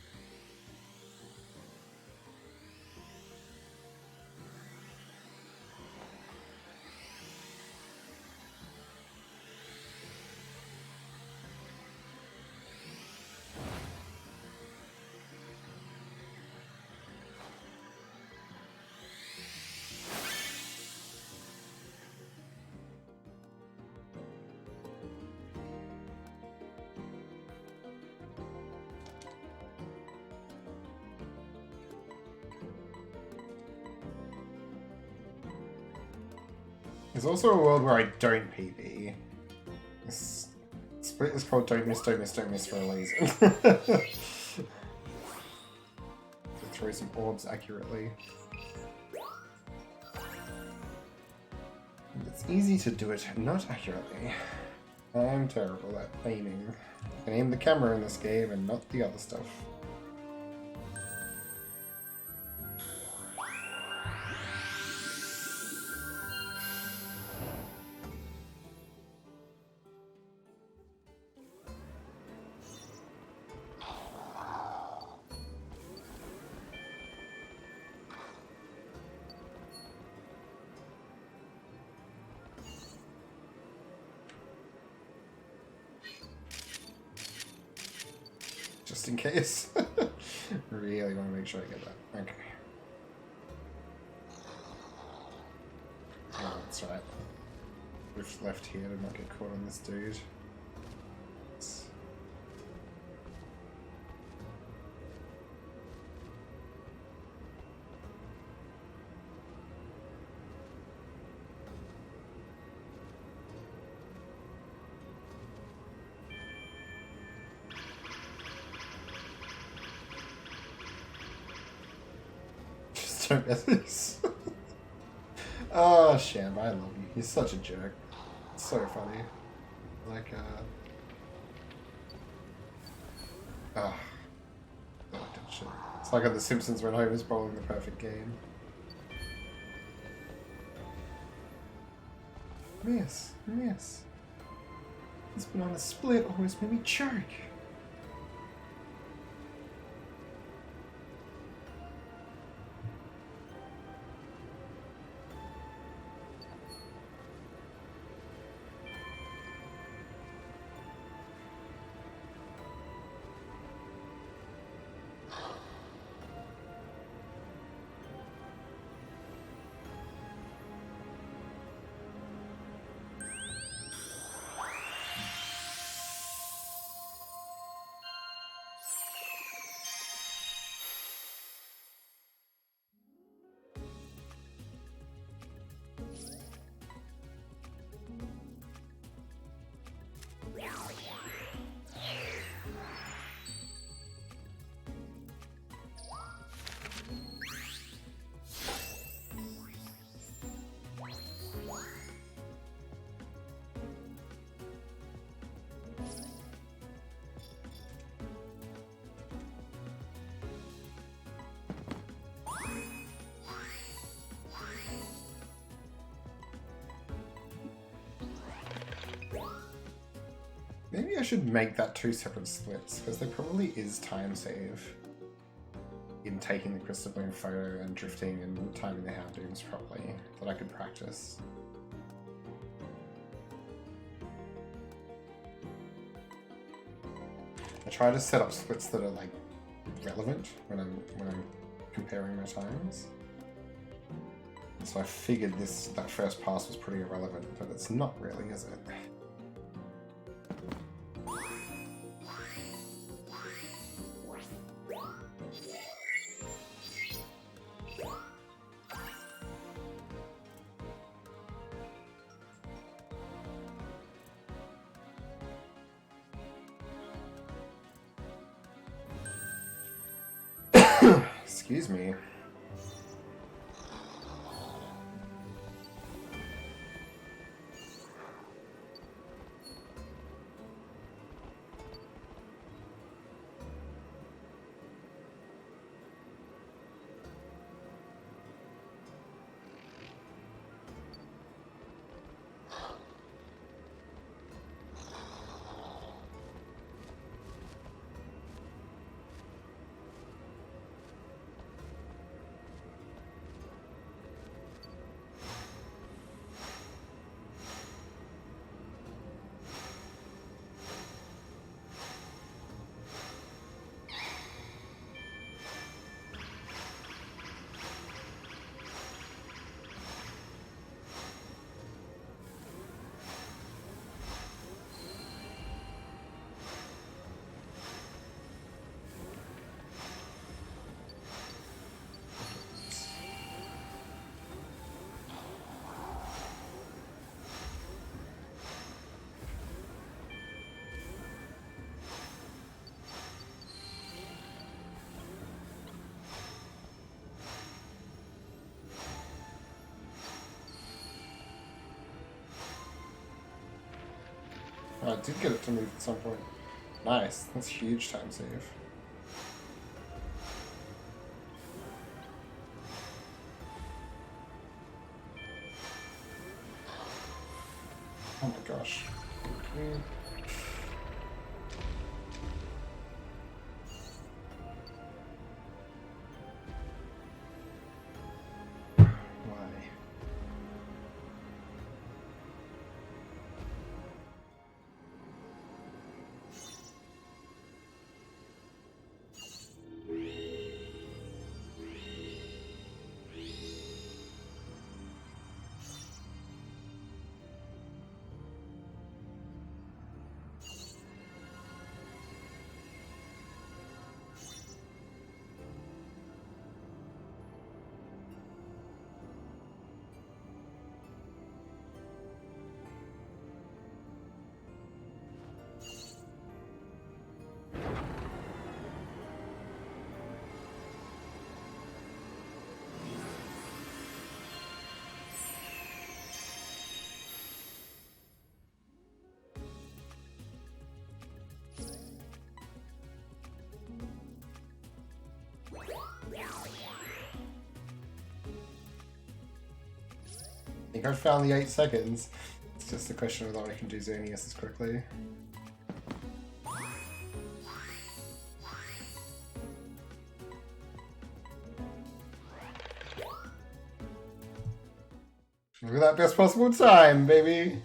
There's also a world where I don't PB. This split is called Don't Miss, Don't Miss, Don't Miss for a reason. To throw some orbs accurately. And it's easy to do it not accurately. I'm terrible at aiming. I can aim the camera in this game and not the other stuff. Just in case. Really want to make sure I get that. Okay. Oh, that's right. We've left here to not get caught on this dude. Just don't get this. Oh, Sham, I love you. He's such a jerk. It's so funny. Like, I like that shit. It's like on The Simpsons when Homer's bowling the perfect game. Miss, miss. It's been on a split, almost made me choke. Maybe I should make that 2 separate splits, because there probably is time save in taking the Crystal Bloom photo and drifting and timing the Houndooms properly that I could practice. I try to set up splits that are like relevant when I'm comparing my times. So I figured that first pass was pretty irrelevant, but it's not really, is it? Excuse me. Oh, I did get it to move at some point. Nice. That's huge time save. Oh my gosh. Okay. Why? I think I've found the 8 seconds. It's just a question of whether I can do Xerneas quickly. Look at that best possible time, baby!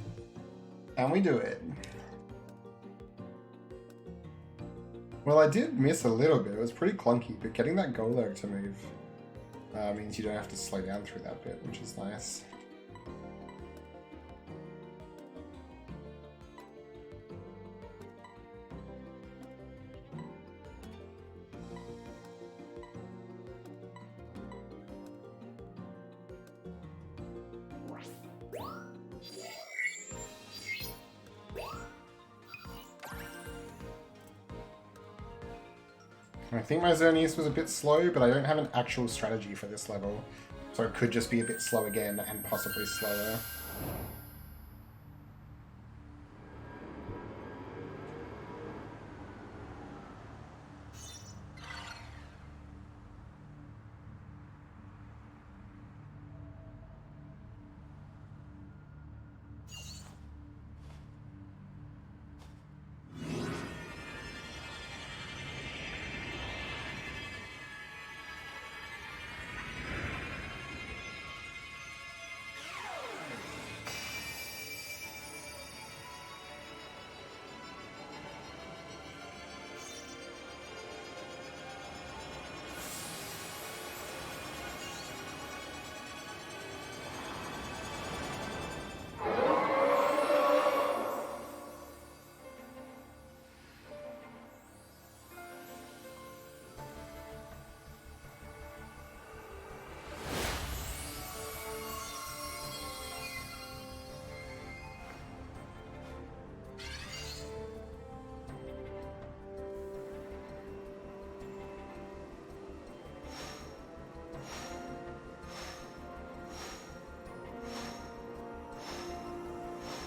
And we do it. Well, I did miss a little bit. It was pretty clunky, but getting that Golurk to move means you don't have to slow down through that bit, which is nice. I think my Xerneas was a bit slow, but I don't have an actual strategy for this level, so it could just be a bit slow again and possibly slower.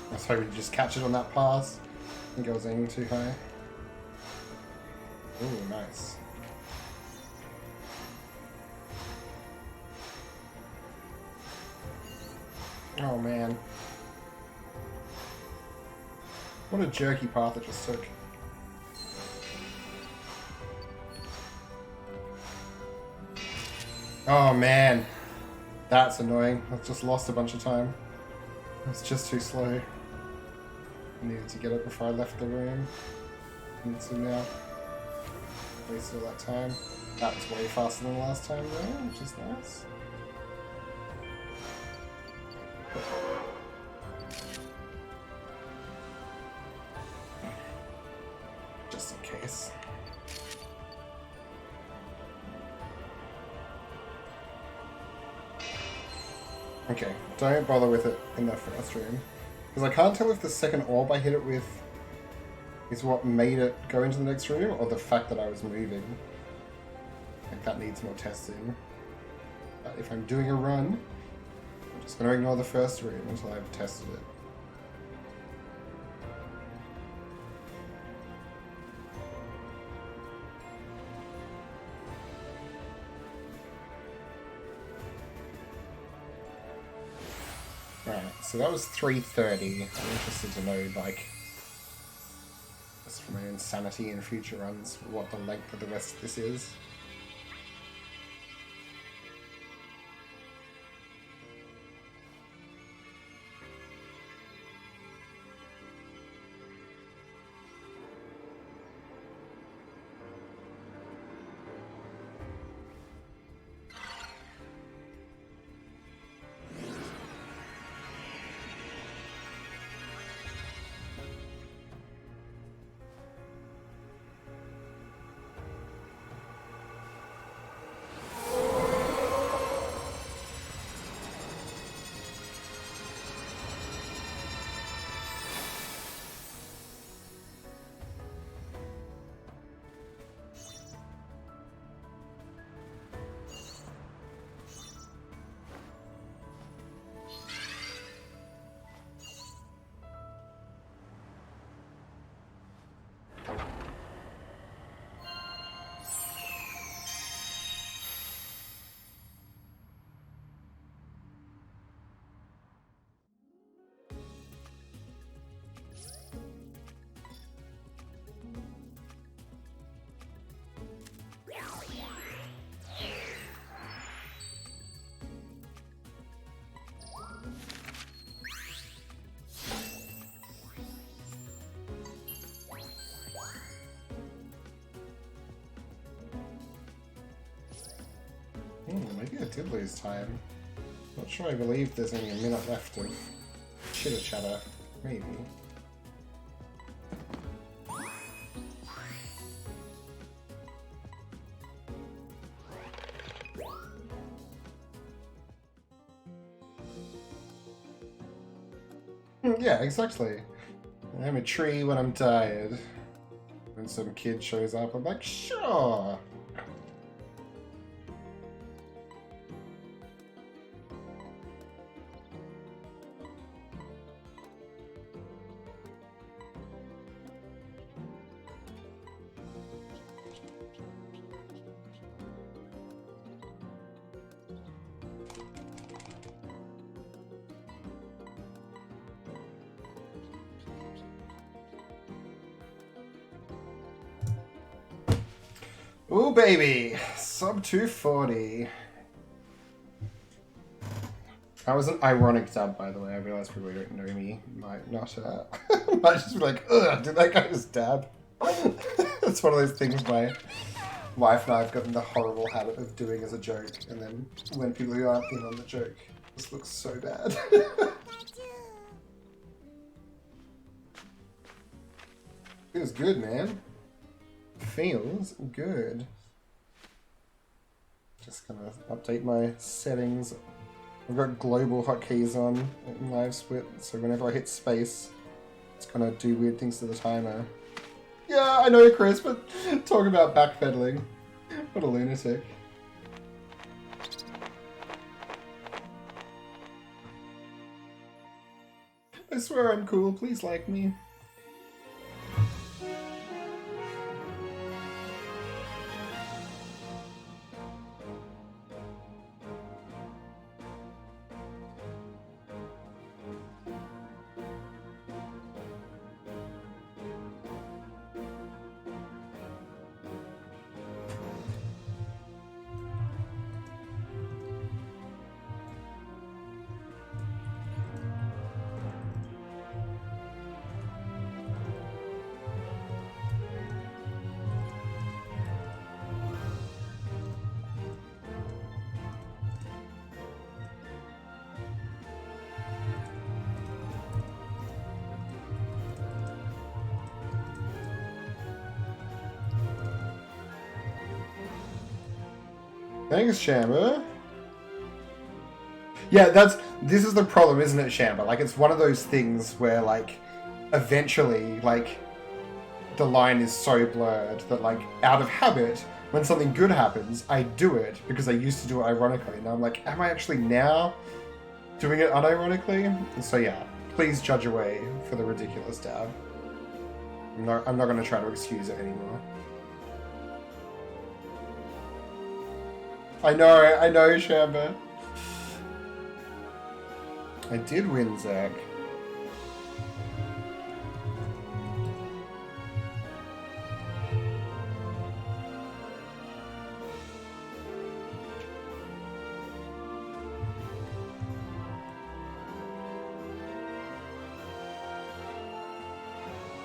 I was hoping to just catch it on that pass. I think I was aiming too high. Ooh, nice. Oh man. What a jerky path it just took. Oh man. That's annoying. I've just lost a bunch of time. It's just too slow. I needed to get it before I left the room. And so now, wasted all that time. That was way faster than last time though, which is nice. Just in case. Okay, don't bother with it in the first room. Because I can't tell if the second orb I hit it with is what made it go into the next room, or the fact that I was moving. Like, that needs more testing. But if I'm doing a run, I'm just going to ignore the first room until I've tested it. So that was 330. I'm interested to know, like, just for my own sanity in future runs, what the length of the rest of this is. Maybe I did lose time. Not sure I believe there's only a minute left of chitter chatter. Maybe. Yeah, exactly. I'm a tree when I'm tired. When some kid shows up, I'm like, sure! Ooh, baby! Sub 240. That was an ironic dub, by the way. I realized people who don't know me might not, might just be like, ugh, did that guy just dab? It's one of those things my wife and I have gotten the horrible habit of doing as a joke, and then when people who aren't in on the joke, this looks so bad. Feels good, man. Feels good. Just gonna update my settings. I've got global hotkeys on in live split, so whenever I hit space, it's gonna do weird things to the timer. Yeah, I know, Chris, but talk about backpedaling. What a lunatic. I swear I'm cool, please like me. Thanks, Shamba. Yeah, this is the problem, isn't it, Shamba? Like, it's one of those things where, like, eventually, like, the line is so blurred that, like, out of habit, when something good happens, I do it because I used to do it ironically. Now I'm like, am I actually now doing it unironically? And so yeah, please judge away for the ridiculous dab. I'm not going to try to excuse it anymore. I know, Shamba. I did win, Zach.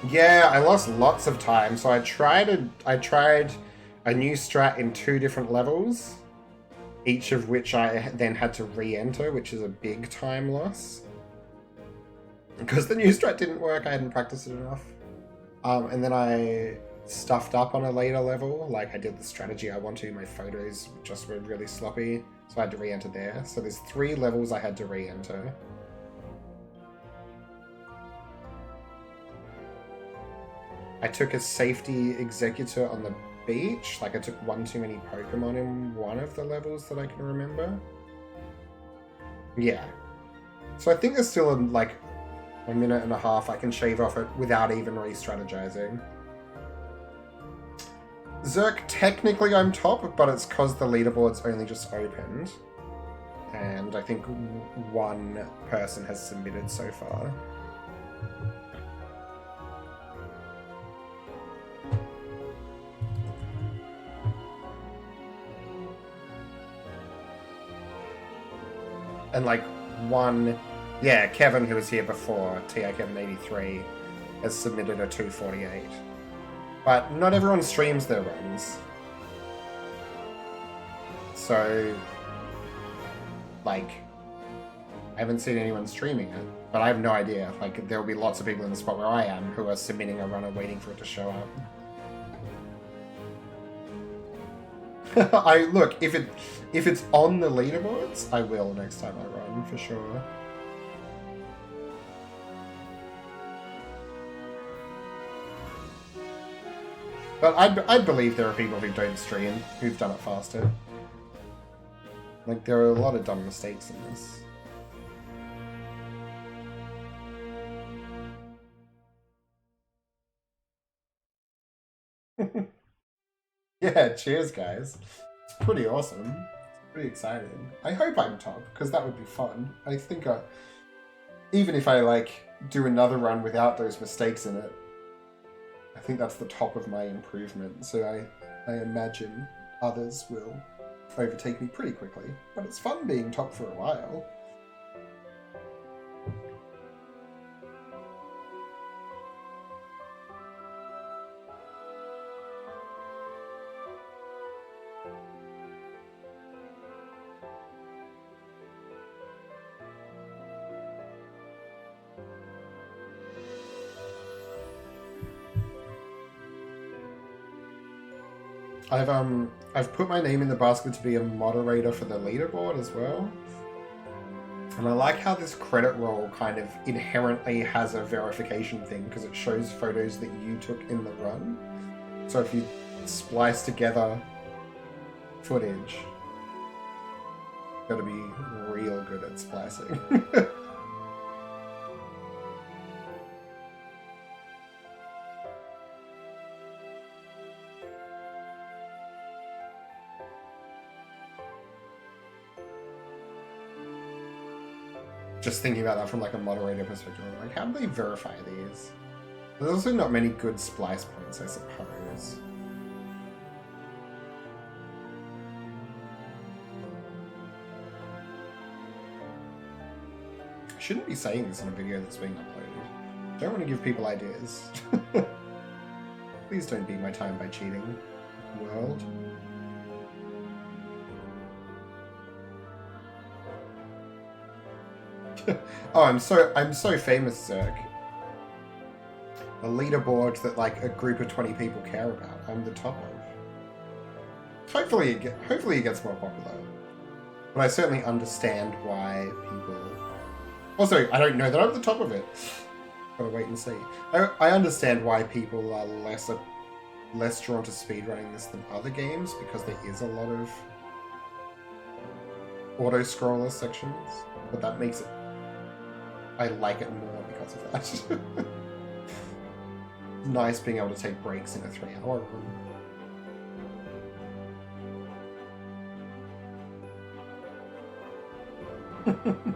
Yeah, I lost lots of time, so I tried a new strat in 2 different levels, each of which I then had to re-enter, which is a big time loss. Because the new strat didn't work, I hadn't practiced it enough. And then I stuffed up on a later level, like I did the strategy I wanted, my photos just were really sloppy, so I had to re-enter there. So there's 3 levels I had to re-enter. I took a safety executor on the beach. Like, I took one too many Pokemon in one of the levels that I can remember. Yeah. So I think there's still, like, a minute and a half I can shave off it without even re-strategizing. Zerk, technically I'm top, but it's because the leaderboard's only just opened. And I think one person has submitted so far. And like one, yeah, Kevin, who was here before, TI Kevin 83, has submitted a 248. But not everyone streams their runs. So, like, I haven't seen anyone streaming it, but I have no idea. Like, there will be lots of people in the spot where I am who are submitting a run and waiting for it to show up. Look, if it's on the leaderboards, I will next time I run for sure. But I believe there are people who don't stream who've done it faster. Like, there are a lot of dumb mistakes in this. Yeah, cheers, guys. It's pretty awesome. It's pretty exciting. I hope I'm top, because that would be fun. I think even if I, like, do another run without those mistakes in it, I think that's the top of my improvement. So I imagine others will overtake me pretty quickly. But it's fun being top for a while. I've put my name in the basket to be a moderator for the leaderboard as well. And I like how this credit roll kind of inherently has a verification thing because it shows photos that you took in the run. So if you splice together footage, you've got to be real good at splicing. Just thinking about that from like a moderator perspective, like how do they verify these? There's also not many good splice points, I suppose. I shouldn't be saying this in a video that's being uploaded. I don't want to give people ideas. Please don't beat my time by cheating, world. Oh, I'm so famous, Zerk. A leaderboard that like a group of 20 people care about. I'm the top of. Hopefully it gets more popular. But I certainly understand why people. Also, I don't know that I'm the top of it. Gotta wait and see. I understand why people are less drawn to speedrunning this than other games because there is a lot of auto-scroller sections, but that makes it. I like it more because of that. Nice being able to take breaks in a 3-hour run.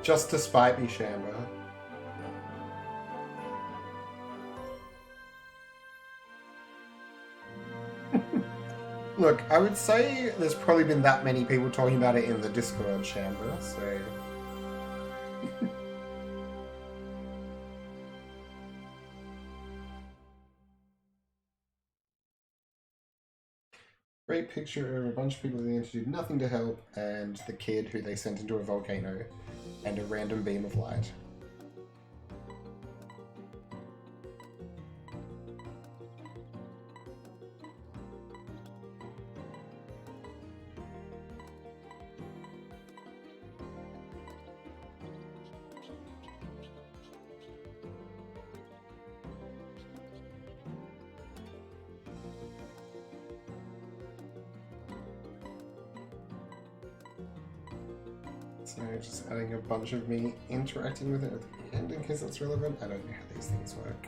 Just to spite me, Shamba. Look, I would say there's probably been that many people talking about it in the Discord, Shamba, so... Great picture of a bunch of people at the end who did nothing to help, and the kid who they sent into a volcano, and a random beam of light. So just adding a bunch of me interacting with it at the end in case it's relevant. I don't know how these things work.